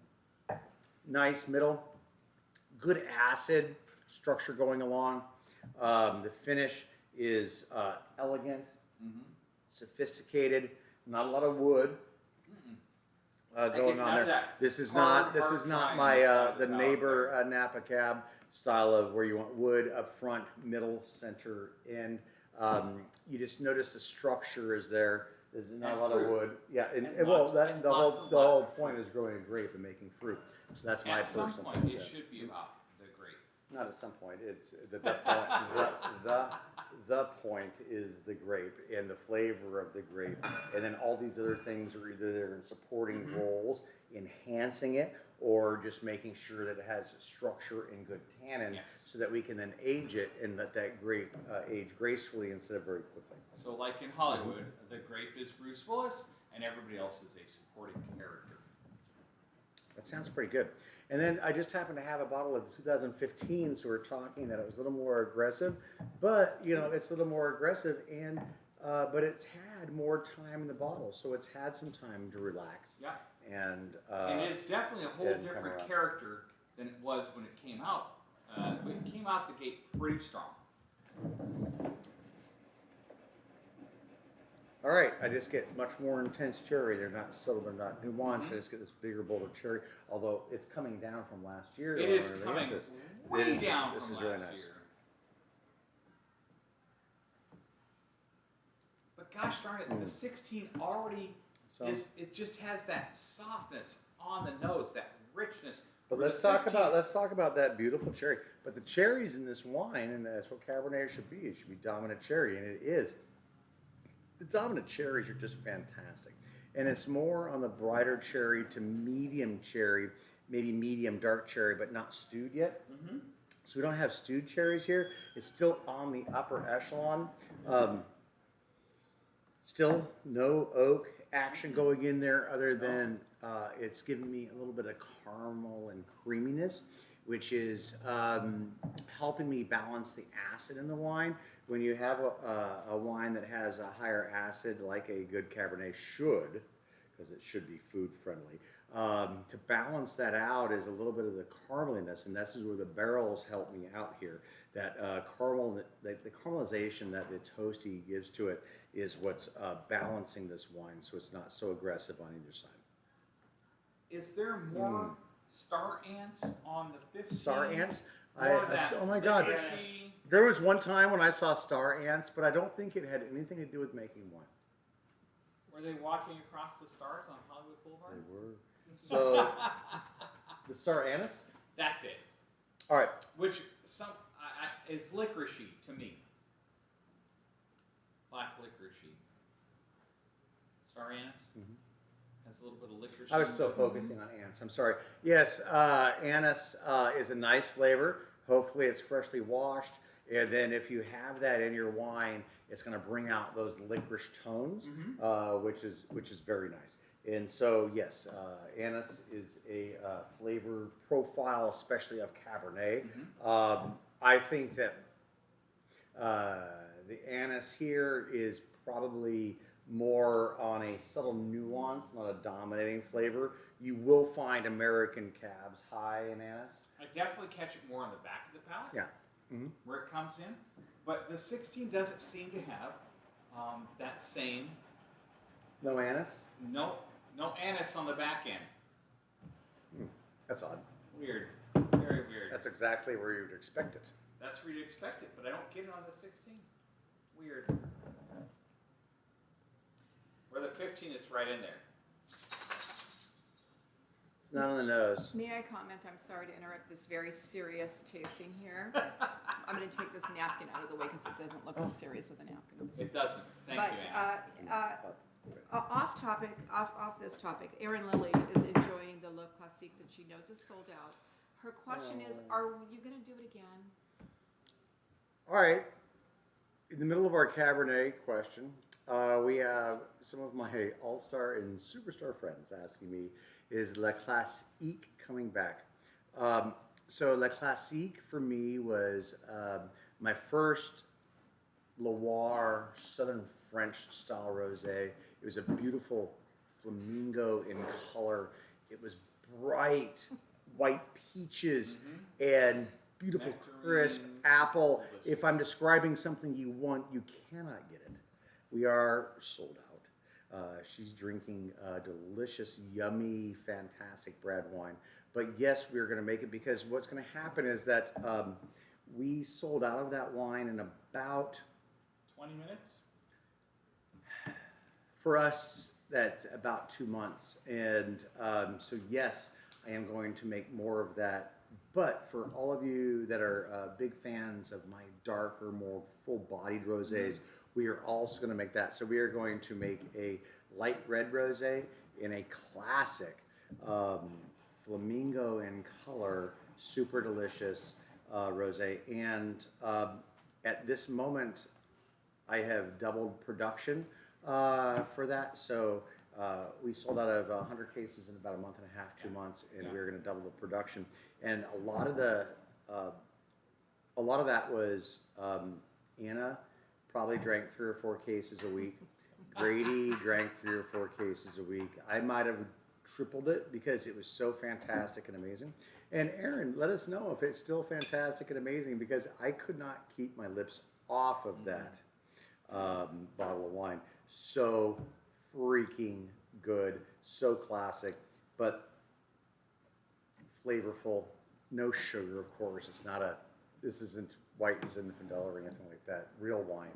Nice middle, good acid structure going along. The finish is elegant, sophisticated, not a lot of wood going on there. This is not my the neighbor Napa Cab style of where you want wood up front, middle, center, end. You just notice the structure is there. There's not And a lot fruit. of wood. Yeah, and And well, lots- that, and the lots whole and the lots whole of point fruit. is growing a grape and making fruit. So that's my At some personal point, thing. it should be about the grape. Not at some point. It's the point. The point is the grape and the flavor of the grape, and then all these other things are either there in supporting roles, enhancing it, or just making sure that it has structure and good tannin, Yes. so that we can then age it and let that grape age gracefully instead of very quickly. So like in Hollywood, the grape is Bruce Willis, and everybody else is a supporting character. That sounds pretty good. And then I just happened to have a bottle of 2015, so we're talking that it was a little more aggressive, but you know it's a little more aggressive, and but it's had more time in the bottle, so it's had some time to relax. Yeah. And It's definitely a whole and come different around. character than it was when it came out. It came out the gate pretty strong. all right, I just get much more intense cherry. They're not subtle, they're not nuanced. I just get this bigger, bolder cherry. Although it's coming down from last year. It on is our coming basis. way It is- down this from is last really nice. year. But gosh darn it, the 16 already So- it just has that softness on the nose, that richness. But where let's the talk 15 about that beautiful cherry. But the cherries in this wine, and that's what Cabernet should be. It should be dominant cherry, and it is. The dominant cherries are just fantastic, and it's more on the brighter cherry to medium cherry, maybe medium dark cherry, but not stewed yet. So we don't have stewed cherries here. It's still on the upper echelon. Still no oak action going in there, other than it's giving me a little bit of caramel and creaminess, which is helping me balance the acid in the wine. When you have a wine that has a higher acid, like a good Cabernet should, because it should be food friendly, to balance that out is a little bit of the carameliness, and this is where the barrels help me out here. That caramel, the caramelization that the toasty gives to it is what's balancing this wine, so it's not so aggressive on either side. Is there more star ants on the 15? Star ants? Oh my God. licorice-y- There was one time when I saw star ants, but I don't think it had anything to do with making wine. Were they walking across the stars on Hollywood Boulevard? They were. So, the star anise? That's it. All right. Which it's licorice-y to me. Black licorice-y. Star anise has a little bit of licorice. I was still focusing on ants. I'm sorry. Yes, anise is a nice flavor. Hopefully, it's freshly washed. And then, if you have that in your wine, it's going to bring out those licorice tones, which is very nice. And so, yes, anise is a flavor profile, especially of Cabernet. I think that the anise here is probably more on a subtle nuance, not a dominating flavor. You will find American cabs high in anise. I definitely catch it more on the back of the palate. Yeah. Where it comes in. But the 16 doesn't seem to have that same No anise? no anise on the back end. That's odd. Weird. Very weird. That's exactly where you'd expect it. That's where you expect it, but I don't get it on the 16. Weird. Where the 15 is right in there. It's not on the nose. May I comment? I'm sorry to interrupt this very serious tasting here. I'm going to take this napkin out of the way because it doesn't look as serious with a napkin. It doesn't. Thank But you, Anna. off topic, off this topic, Erin Lilly is enjoying the Le Classique that she knows is sold out. Her question is, are you going to do it again? All right. In the middle of our Cabernet question, we have some of my all-star and superstar friends asking me, is La Classique coming back? So La Classique for me was my first Loire Southern French style rosé. It was a beautiful flamingo in color. It was bright white peaches and beautiful crisp apple. If I'm describing something you want, you cannot get it. We are sold out. She's drinking delicious, yummy, fantastic Brad wine. But yes, we're going to make it, because what's going to happen is that we sold out of that wine in about 20 minutes? For us, that's about 2 months. And so yes, I am going to make more of that. But for all of you that are big fans of my darker, more full-bodied rosés, we are also going to make that. So we are going to make a light red rosé in a classic flamingo in color, super delicious rosé. And at this moment, I have doubled production for that. So we sold out of 100 cases in about a month and a half, 2 months, and we're going to double the production. And a lot of that was Anna probably drank 3 or 4 cases a week. Grady drank 3 or 4 cases a week. I might have tripled it because it was so fantastic and amazing. And Aaron, let us know if it's still fantastic and amazing, because I could not keep my lips off of that bottle of wine. So freaking good, so classic, but flavorful, no sugar, of course. It's not this isn't white Zinfandel or anything like that. Real wine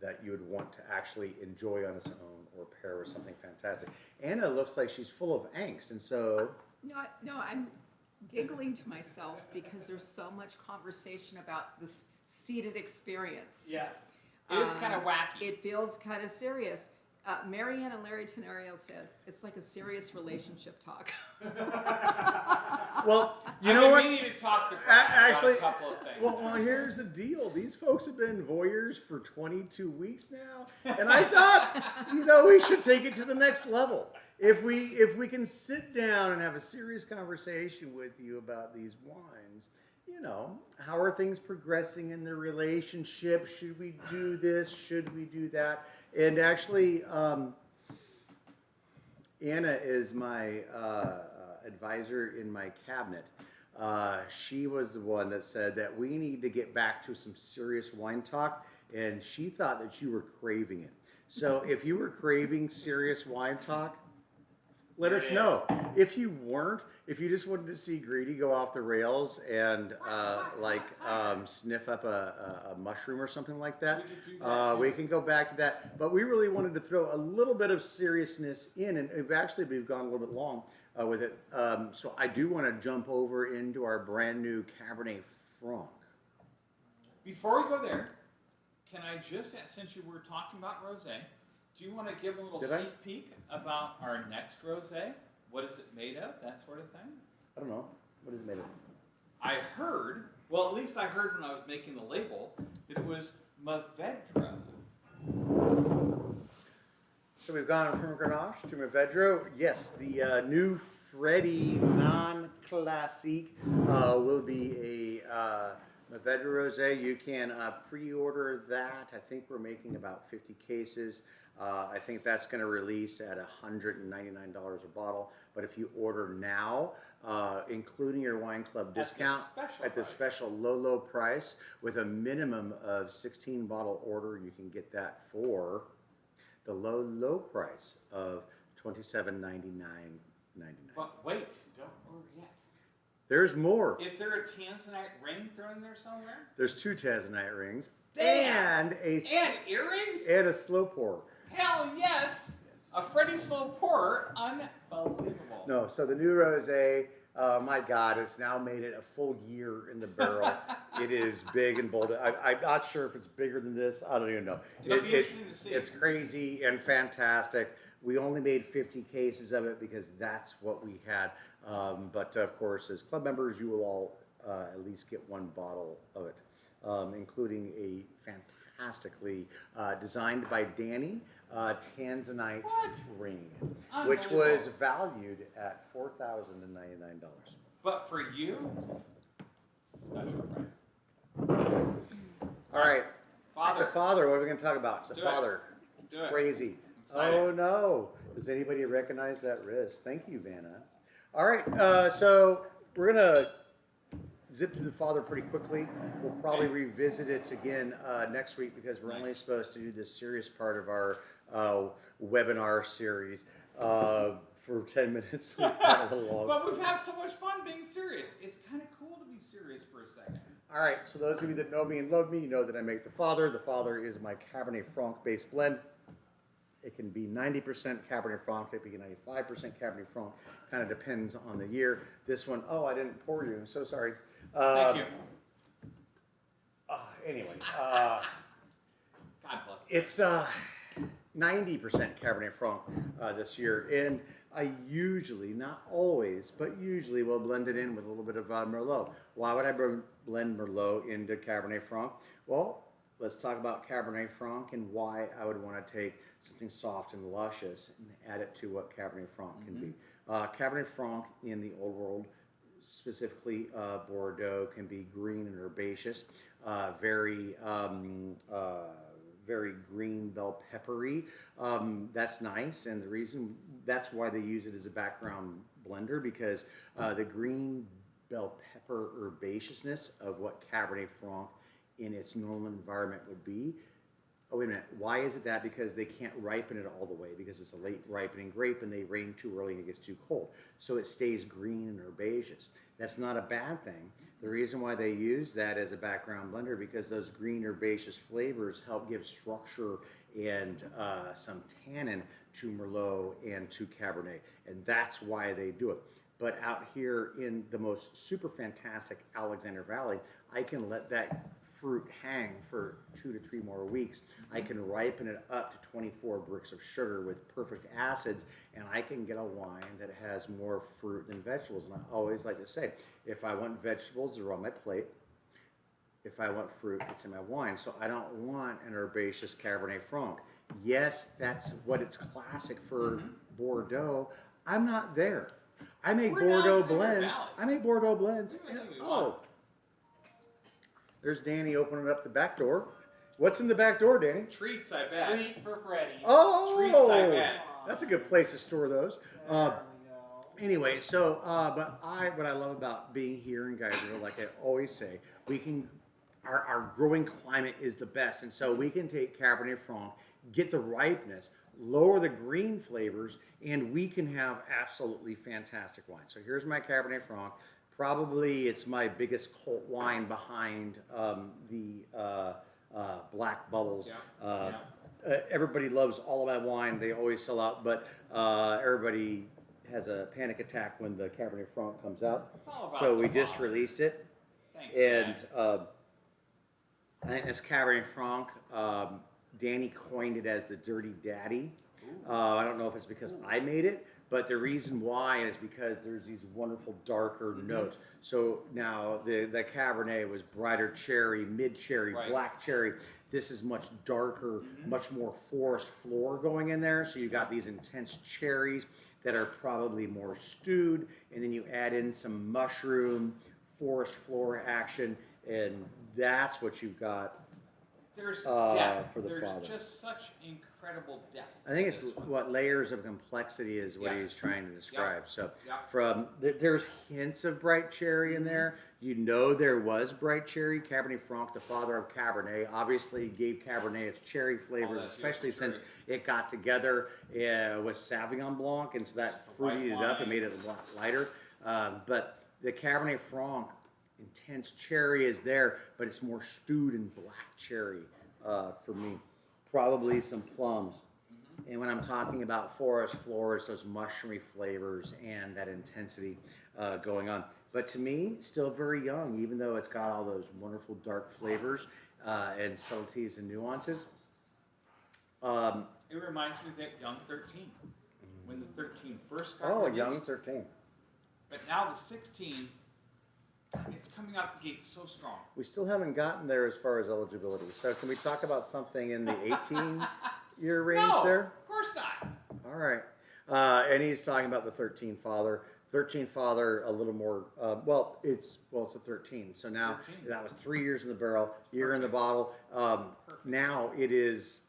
that you would want to actually enjoy on its own or pair with something fantastic. Anna looks like she's full of angst, and so... No, I'm giggling to myself because there's so much conversation about this seated experience. Yes. It is kind of wacky. It feels kind of serious. Marianne and Larry Tenorio says it's like a serious relationship talk. Well, you know what? We need to talk to Brad Actually, about a couple of things. well, here's the deal. These folks have been voyeurs for 22 weeks now, and I thought, we should take it to the next level. If we can sit down and have a serious conversation with you about these wines, how are things progressing in the relationship? Should we do this? Should we do that? And actually, Anna is my advisor in my cabinet. She was the one that said that we need to get back to some serious wine talk, and she thought that you were craving it. So if you were craving serious wine talk, let us know. If you weren't, if you just wanted to see Greedy go off the rails and sniff up a mushroom or something like that, we can go back to that. But we really wanted to throw a little bit of seriousness in, and we've gone a little bit long with it. So I do want to jump over into our brand new Cabernet Franc. Before we go there, can I just, since you were talking about rosé, do you want to give a little sneak peek about our next rosé? What is it made of? That sort of thing? I don't know. What is it made of? I heard, well, at least I heard when I was making the label, that it was Mourvedre. So we've gone from Grenache to Mourvedre. Yes, the new Freddy non-classique will be a Mourvedre rosé. You can pre-order that. I think we're making about 50 cases. I think that's going to release at $199 a bottle. But if you order now, including your wine club discount at the special low price, with a minimum of 16 bottle order, you can get that for the low price of $27.99. But wait, don't order yet. There's more. Is there a tanzanite ring thrown in there somewhere? There's 2 tanzanite rings. Damn! And earrings? And a slow pour. Hell yes! A Freddy slow pourer, unbelievable. No, so the new rosé, my God, it's now made it a full year in the barrel. It is big and bold. I'm not sure if it's bigger than this. I don't even know. It'll be interesting to see. It's crazy and fantastic. We only made 50 cases of it because that's what we had. But of course, as club members, you will all at least get 1 bottle of it. including a fantastically designed by Danny Tanzanite ring, which was valued at $4,099. But for you, special price. All right, Father. the father. What are we going to talk about? Let's The do it. father. It's Do it. crazy. Excited. Oh no! Does anybody recognize that wrist? Thank you, Vanna. All right, so we're gonna zip to the father pretty quickly. We'll probably revisit it again next week because we're only supposed to do this serious part of our webinar series for 10 minutes. We've got a little long. But we've had so much fun being serious. It's kind of cool to be serious for a second. All right, so those of you that know me and love me, you know that I make the father. The father is my Cabernet Franc based blend. It can be 90% Cabernet Franc, it can be 95% Cabernet Franc. Kind of depends on the year. This one, oh, I didn't pour you. I'm so sorry. Thank you. Anyway, God bless. it's 90% Cabernet Franc this year, and I usually, not always, but usually will blend it in with a little bit of Merlot. Why would I blend Merlot into Cabernet Franc? Well, let's talk about Cabernet Franc and why I would want to take something soft and luscious and add it to what Cabernet Franc can be. Cabernet Franc in the old world, specifically Bordeaux, can be green and herbaceous, very green bell peppery. That's nice, and the reason that's why they use it as a background blender, because the green bell pepper herbaceousness of what Cabernet Franc in its normal environment would be. Oh, wait a minute. Why is it that? Because they can't ripen it all the way because it's a late ripening grape and they rain too early and it gets too cold. So it stays green and herbaceous. That's not a bad thing. The reason why they use that as a background blender because those green herbaceous flavors help give structure and some tannin to Merlot and to Cabernet. And that's why they do it. But out here in the most super fantastic Alexander Valley, I can let that fruit hang for 2 to 3 more weeks. I can ripen it up to 24 bricks of sugar with perfect acids, and I can get a wine that has more fruit than vegetables. And I always like to say, if I want vegetables, they're on my plate. If I want fruit, it's in my wine. So I don't want an herbaceous Cabernet Franc. Yes, that's what it's classic for Bordeaux. I'm not there. I make Bordeaux blends. I make Bordeaux blends. Oh. There's Danny opening up the back door. What's in the back door, Danny? Treats, I bet. Treat for Freddie. Oh, Treats, I bet. That's a good place to store those. There we go. Anyway, so but what I love about being here in Geislerville, like I always say, we can our growing climate is the best, and so we can take Cabernet Franc, get the ripeness, lower the green flavors, and we can have absolutely fantastic wine. So here's my Cabernet Franc. Probably it's my biggest cult wine behind the Black Bubbles. Everybody loves all of my wine. They always sell out, but everybody has a panic attack when the Cabernet Franc comes out. It's all about So the we just wine. released it. Thanks, And I think this Cabernet Franc, Danny coined it as the Dirty Daddy. I don't know if it's because I made it, but the reason why is because there's these wonderful darker notes. So now the Cabernet was brighter cherry, mid-cherry, Right. black cherry. This is much darker, much more forest floor going in there. So you got these intense cherries that are probably more stewed, and then you add in some mushroom, forest floor action, and that's what you've got. There's depth. for the There's father. just such incredible depth. I think it's to this one. what layers of complexity is what Yes. he's trying to describe. So Yeah. from there's hints of bright cherry in there. You know there was bright cherry. Cabernet Franc, the father of Cabernet, obviously gave Cabernet its cherry flavors, that especially beautiful since it got together with Sauvignon Blanc, and so that Just a white fruited it up and wine. made it a lot lighter. But the Cabernet Franc, intense cherry is there, but it's more stewed in black cherry for me. Probably some plums. And when I'm talking about forest floors, those mushroomy flavors and that intensity going on. But to me, still very young, even though it's got all those wonderful dark flavors and subtleties and nuances. It reminds me of that Young 13. When the 13 first got Oh, released. young 13. But now the 16 It's coming out the gate so strong. We still haven't gotten there as far as eligibility. So can we talk about something in the 18-year range No, there? of course not. All right. And he's talking about the 13 father. 13 father, a little more, it's a 13. So now 13. that was 3 years in the barrel, year in the Perfect. bottle. Now it is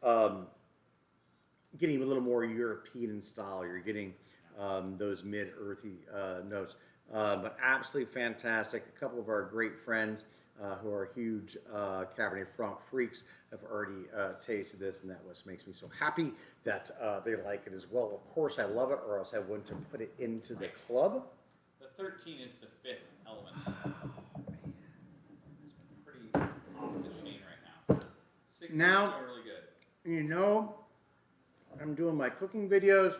getting a little more European in style. You're getting those mid-earthy notes. But absolutely fantastic. A couple of our great friends who are huge Cabernet Franc freaks have already tasted this, and that what makes me so happy that they like it as well. Of course, I love it, or else I wouldn't have put it into the club. The 13 is the fifth element. It's pretty off the chain right now. 16 Now- are really good. You know, I'm doing my cooking videos.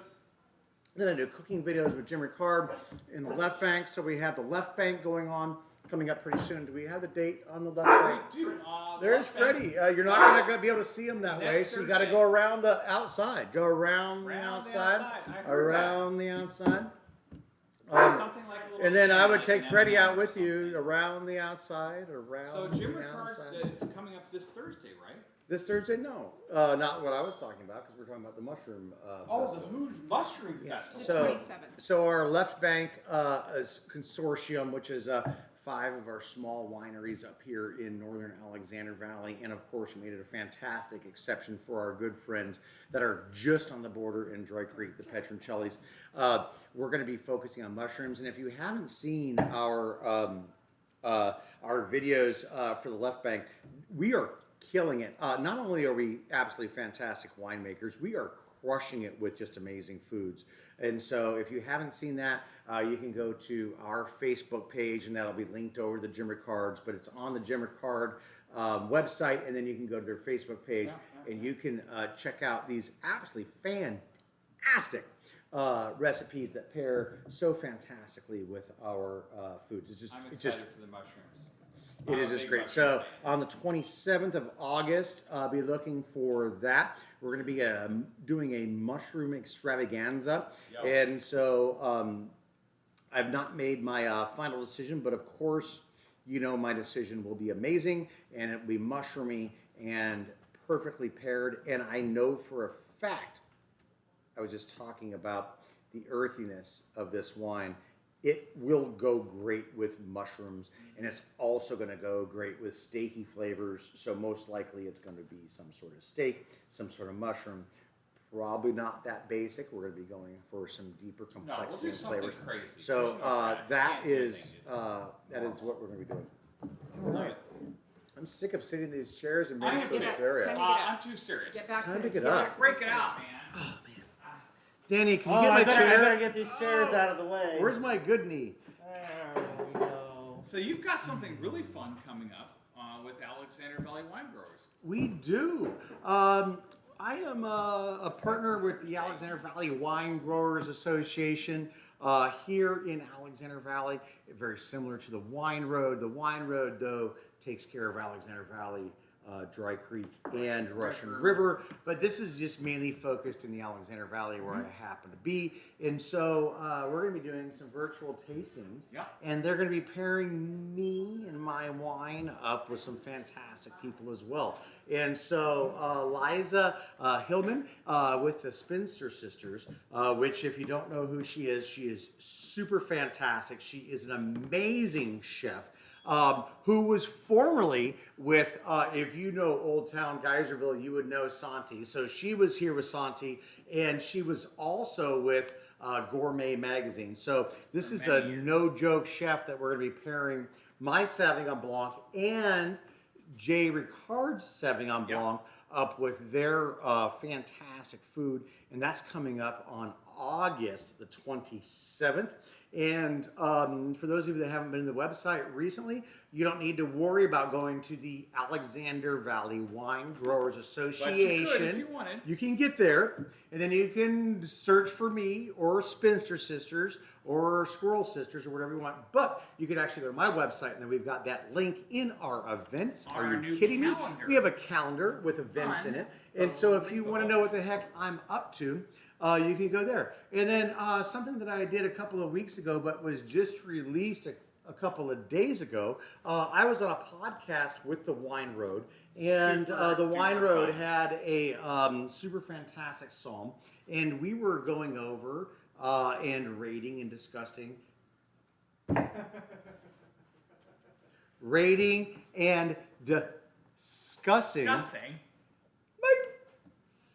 Then I do cooking videos with Jim Ricard in the left bank. So we have the left bank going on coming up pretty soon. Do we have the date on the left bank? Dude, There's Freddie. You're not going to be able to see him that way, Next so you got to Thursday. go around the outside. Go around the Around the outside. outside. I heard Around the outside. something like a little And then I would like take an Freddie M&M out or with you something. around the outside, around So Jim the Ricard's outside. is coming up this Thursday, right? This Thursday? No. Not what I was talking about, because we're talking about the mushroom Oh, the festival. Who's Mushroom Festival. The So- 27th. So our left bank is consortium, which is 5 of our small wineries up here in northern Alexander Valley, and of course we made it a fantastic exception for our good friends that are just on the border in Dry Creek, the Petroncellis. We're going to be focusing on mushrooms, and if you haven't seen our videos for the left bank, we are killing it. Not only are we absolutely fantastic winemakers, we are crushing it with just amazing foods. And so if you haven't seen that, you can go to our Facebook page, and that'll be linked over to the Jim Ricard's, but it's on the Jim Ricard website, and then you can go to their Facebook page, and you can check out these absolutely fantastic recipes that pair so fantastically with our foods. It's just, I'm it's excited just for the mushrooms. it is just great. So on the 27th of August, I'll be looking for that. We're going to be doing a mushroom extravaganza. Yo. And so I've not made my final decision, but of course, you know my decision will be amazing, and it will be mushroomy and perfectly paired. And I know for a fact, I was just talking about the earthiness of this wine. It will go great with mushrooms, and it's also going to go great with steaky flavors. So most likely it's going to be some sort of steak, some sort of mushroom. Probably not that basic. We're going to be going for some deeper No, complexity we'll do and something flavors. crazy. So that is Is what we're going to be doing. I love it. I'm sick of sitting in these chairs and I being am so too. serious. Time to I'm too serious. Get back Time to to get back up. to Break the it site. out, man. Danny, can you Oh, get my I better chair? get these chairs out of the way. Where's my good knee? There we go. So you've got something really fun coming up with Alexander Valley Wine Growers. We do. I am a partner with the Alexander Valley Wine Growers Association here in Alexander Valley, very similar to the Wine Road. The Wine Road, though, takes care of Alexander Valley, Dry Creek, and Russian River, but this is just mainly focused in the Alexander Valley where I happen to be. And so we're going to be doing some virtual tastings, Yeah. and they're going to be pairing me and my wine up with some fantastic people as well. And so Liza Hillman with the Spinster Sisters, which if you don't know who she is super fantastic. She is an amazing chef. Who was formerly with, if you know Old Town Geyserville, you would know Santi. So she was here with Santi, and she was also with Gourmet Magazine. So this is a no-joke chef that we're going to be pairing my Sauvignon Blanc and Jay Ricard's Sauvignon Blanc up with their fantastic food, and that's coming up on August the 27th. And for those of you that haven't been to the website recently, you don't need to worry about going to the Alexander Valley Wine Growers Association. But you could if you wanted. You can get there, and then you can search for me or Spinster Sisters or Squirrel Sisters or whatever you want. But you can actually go to my website, and then we've got that link in our events. Our Are you new kidding calendar. me? We have a calendar with events in it. And so if you want to know what the heck I'm up to, you can go there. And then something that I did a couple of weeks ago, but was just released a couple of days ago, I was on a podcast with the Wine Road, and the Wine Road had a super fantastic psalm, and we were going over and rating and discussing. Rating and discussing my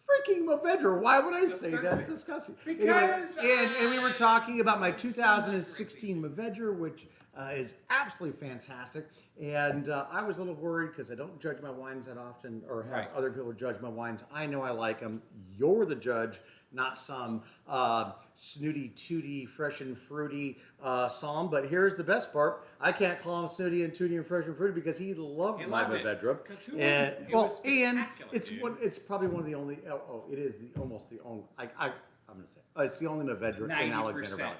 freaking Movedra. Why would I say that's disgusting? Because and we were talking about my 2016 Movedra, which is absolutely fantastic. And I was a little worried because I don't judge my wines that often, or have other people judge my wines. I know I like them. You're the judge, not some snooty, tooty, fresh and fruity psalm. But here's the best part: I can't call him snooty and tooty and fresh and fruity because he loved my Movedra. And it's probably one of the only. It is almost the only. I'm gonna say it's the only Movedra in Alexander Valley.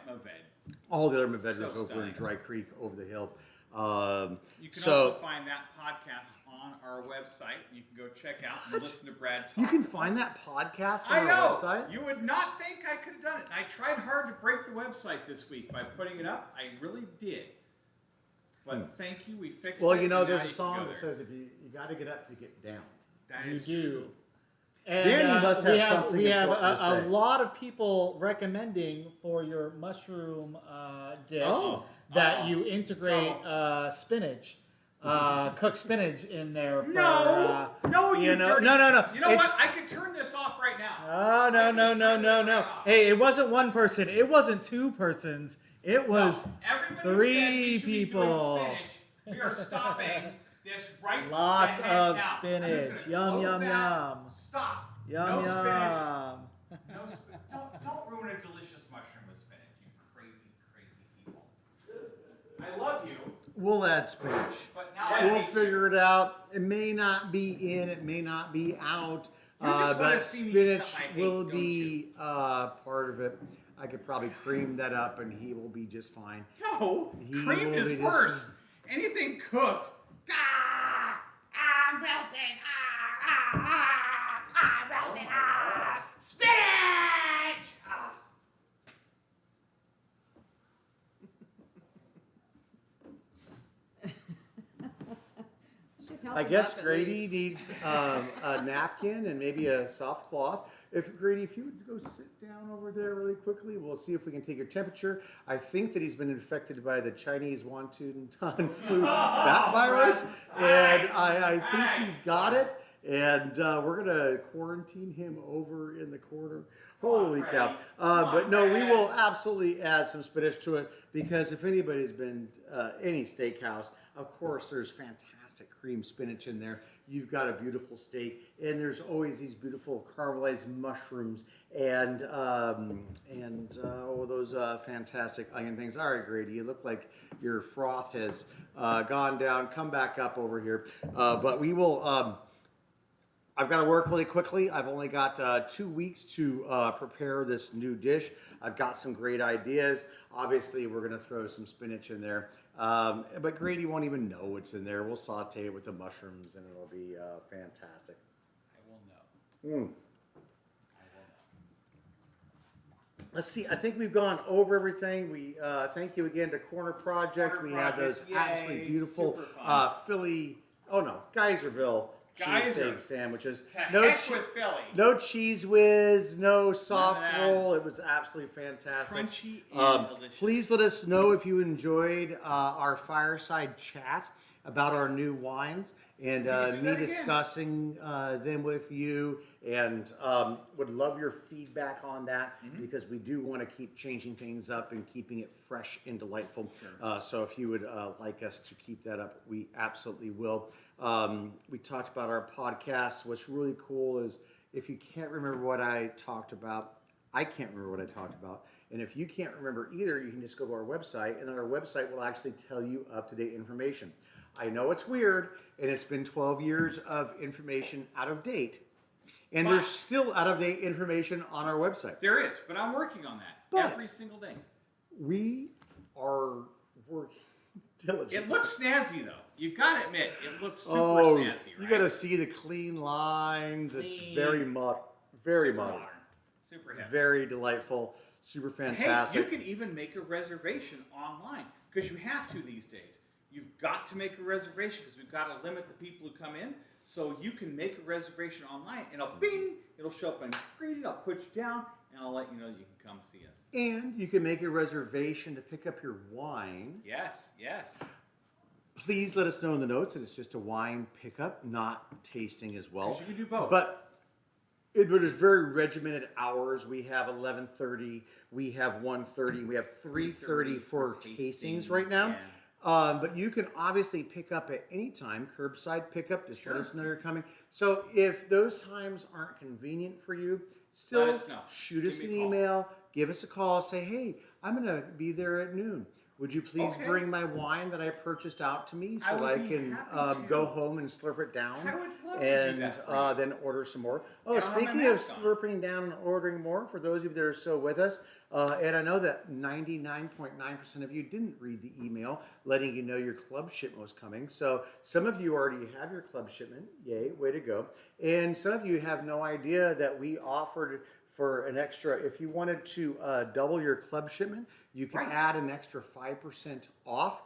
All the other Movedras over in Dry Creek, over the hill. You can also find that podcast on our website. You can go check out and listen to Brad talk. You can find that podcast on our website? You would not think I could have done it. I tried hard to break the website this week by putting it up. I really did. But thank you. We fixed it. Well, you know, there's a song that says if you got to get up to get down. That You is do. true. And, Danny must have something We have important to a say. lot of people recommending for your mushroom dish that you integrate spinach, cooked spinach in there. For, No, no. You know It's- what? I could turn this off right now. No. Hey, it wasn't one person. It wasn't two persons. It was Everybody three said we should be doing people. spinach. We are stopping this right Lots the heck of now. spinach. I'm Yum, gonna yum, close that. yum. Stop. Yum, no yum. spinach. No, don't ruin a delicious mushroom with spinach, you crazy, crazy people. I love you, We'll add spinach. but now I We'll hate you. figure it out. It may not be in, it may not be out, You just wanna but see me eat spinach something I hate, will don't be part of it. I could probably cream that up, and he will be just fine. No, He creamed will is be just- worse. Anything cooked. I'm melting. I'm melting. Spinach. Should help I him guess up at Grady least. needs a napkin and maybe a soft cloth. If Grady, if you would go sit down over there really quickly, we'll see if we can take your temperature. I think that he's been infected by the Chinese Wantun flu bat virus, and I think he's got it. And we're gonna quarantine him over in the corner. Holy cow! But no, we will absolutely add some spinach to it because if anybody's been any steakhouse, of course there's fantastic cream spinach in there. You've got a beautiful steak, and there's always these beautiful caramelized mushrooms and those fantastic onion things. All right, Grady, you look like your froth has gone down. Come back up over here, but we will. I've got to work really quickly. I've only got 2 weeks to prepare this new dish. I've got some great ideas. Obviously, we're going to throw some spinach in there. But Grady won't even know what's in there. We'll saute it with the mushrooms, and it'll be fantastic. I will know. Let's see. I think we've gone over everything. We thank you again to Corner Project. Corner we had those Project, yay, absolutely beautiful super fun. Philly. Oh no, Geyserville Geyser. cheesesteak sandwiches. To heck with Philly. No cheese whiz, no soft None of that. roll. It was absolutely fantastic. Crunchy and delicious. Please let us know if you enjoyed our fireside chat about our new wines and do that me again. discussing them with you, and would love your feedback on that because we do want to keep changing things up and keeping it fresh and delightful. So if you would like us to keep that up, we absolutely will. We talked about our podcast. What's really cool is if you can't remember what I talked about, I can't remember what I talked about. And if you can't remember either, you can just go to our website, and then our website will actually tell you up-to-date information. I know it's weird, and it's been 12 years of information out of date, and there's still out-of-date information on our website. There is, but I'm working on that But- every single day. We are working diligently. It looks snazzy though. You gotta admit, it looks super Oh, snazzy, right? you got to see the clean lines. It's Clean. very very Super modern, super heavy. very delightful, super Hey, fantastic. you can even make a reservation online. because you have to these days. You've got to make a reservation because we've got to limit the people who come in. So you can make a reservation online, and it'll show up on your screen. I'll put you down, and I'll let you know that you can come see us. And you can make a reservation to pick up your wine. Yes, yes. Please let us know in the notes that it's just a wine pickup, not tasting as well. 'Cause you can do both. But it is very regimented hours. We have 11:30, we have 1:30, we have 3:30 for tastings right now. Yeah. But you can obviously pick up at any time, curbside pickup. Just let Sure. us know you're coming. So if those times aren't convenient for you, still Let us know. shoot Give us me an a call. email, give us a call, say, hey, I'm going to be there at noon. Would you please Okay. bring my wine that I purchased out to me I so would I be can happy to. go home and slurp it down? I would love to do And that for you. then order some more. Oh, And I'll have my speaking of mask on. slurping down and ordering more, for those of you that are still with us, and I know that 99.9% of you didn't read the email letting you know your club shipment was coming. So some of you already have your club shipment. Yay, way to go. And some of you have no idea that we offered for an extra, if you wanted to double your club shipment, you can Right. add an extra 5% off.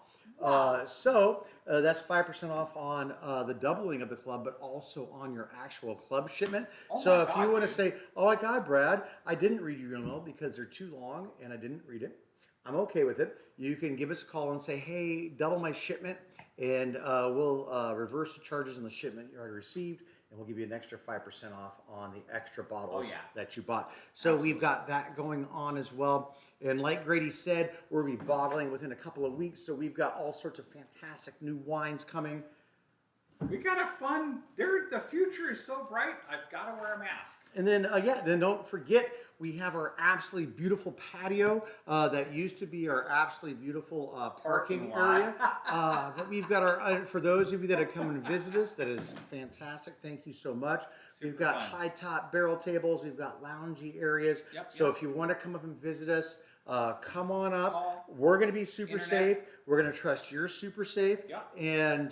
So that's 5% off on the doubling of the club, but also on your actual club shipment. Oh so my if you God, want to dude. say, oh my God, Brad, I didn't read your email because they're too long and I didn't read it, I'm okay with it. You can give us a call and say, hey, double my shipment, and we'll reverse the charges on the shipment you already received, and we'll give you an extra 5% off on the extra bottles that you bought. So we've got that going on as well. And like Grady said, we'll be bottling within a couple of weeks. So we've got all sorts of fantastic new wines coming. We got a fun. The future is so bright. I've got to wear a mask. And then, then don't forget, we have our absolutely beautiful patio that used to be our absolutely beautiful parking Parking lot. area. But we've got our, for those of you that have come and visit us, that is fantastic. Thank you so much. We've Super got fun. high top barrel tables. We've got loungy areas. Yep, So yep. if you want to come up and visit us, come on up. Call. We're going to be super Internet. safe. We're going to trust you're super safe. Yep. And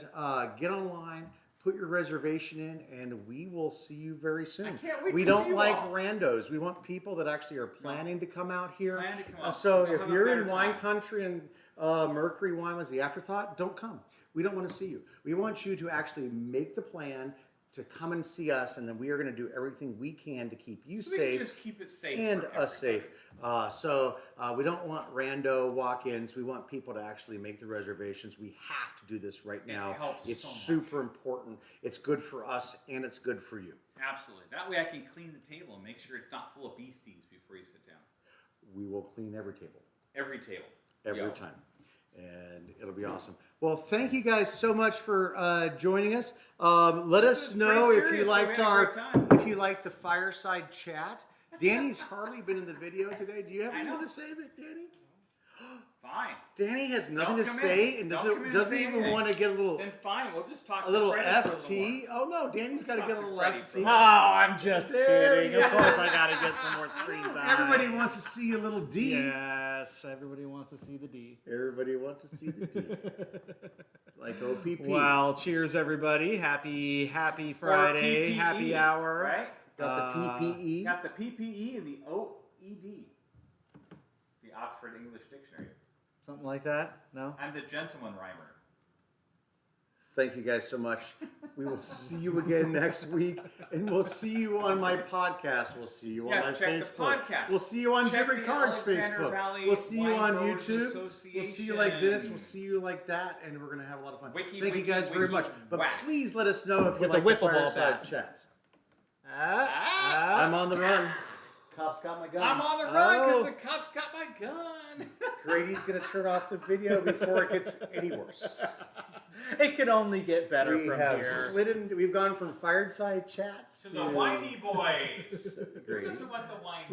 get online. Put your reservation in, and we will see you very soon. I can't wait We to don't see you like all. randos. We want people that actually are planning to come out here. Plan to come out. So We'll if have a you're in better wine time. country and Mercury wine was the afterthought, don't come. We don't want to see you. We want you to actually make the plan to come and see us, and then we are going to do everything we can to keep you So we can safe just keep it safe and for us everybody. safe. So we don't want rando walk-ins. We want people to actually make the reservations. We have to do this right now. helps It's so much. super important. It's good for us, and it's good for you. Absolutely. That way I can clean the table and make sure it's not full of beasties before you sit down. We will clean every table, Every table. every Yo. time. And it'll be awesome. Well, thank you guys so much for joining us. Let This us is know pretty if you serious, liked we had a our, great time. if you liked the fireside chat. Danny's hardly been in the video today. Do you have I anything know. to say of it, Danny? Fine. Danny has nothing Don't to come say in. and Don't doesn't come in and doesn't say even anything. want to get a little Then fine. We'll just talk a little to Freddie for a little FT. more. Oh no, Danny's got to talk get a to little Freddie for a FT. little Oh, I'm just There kidding. we Of go. course, I gotta get some more screen time. Everybody wants to see a little D. Yes, everybody wants to see the D. Everybody wants to see the D. Like OPP. Well, cheers, everybody. Happy Or Friday. PPE, Happy hour. Right? Got the PPE. Got the PPE and the OED. The Oxford English Dictionary. Something like that? No? I'm the gentleman rhymer. Thank you guys so much. We will see you again next week, and we'll see you on my podcast. We'll see you Yes, on my check the Facebook. podcast. We'll see you on Check Jimmy the Card's Alexander Facebook. Valley We'll see you on Wine Growers YouTube. We'll see you like this. We'll Association. see you like that, and we're gonna have a lot of fun. Wiki, Thank you wiki, guys very wiki, much. But whack. please let us know if you With a like the wiffle ball fireside bat. chats. Ah! I'm on the run. Cops got my gun. I'm on the run because Oh, the cops got my gun. Grady's gonna turn off the video before it gets any worse. It can only get better We from have here. slid in. We've gone from fireside chats To the whiny boys. Grady. Who doesn't want the whiny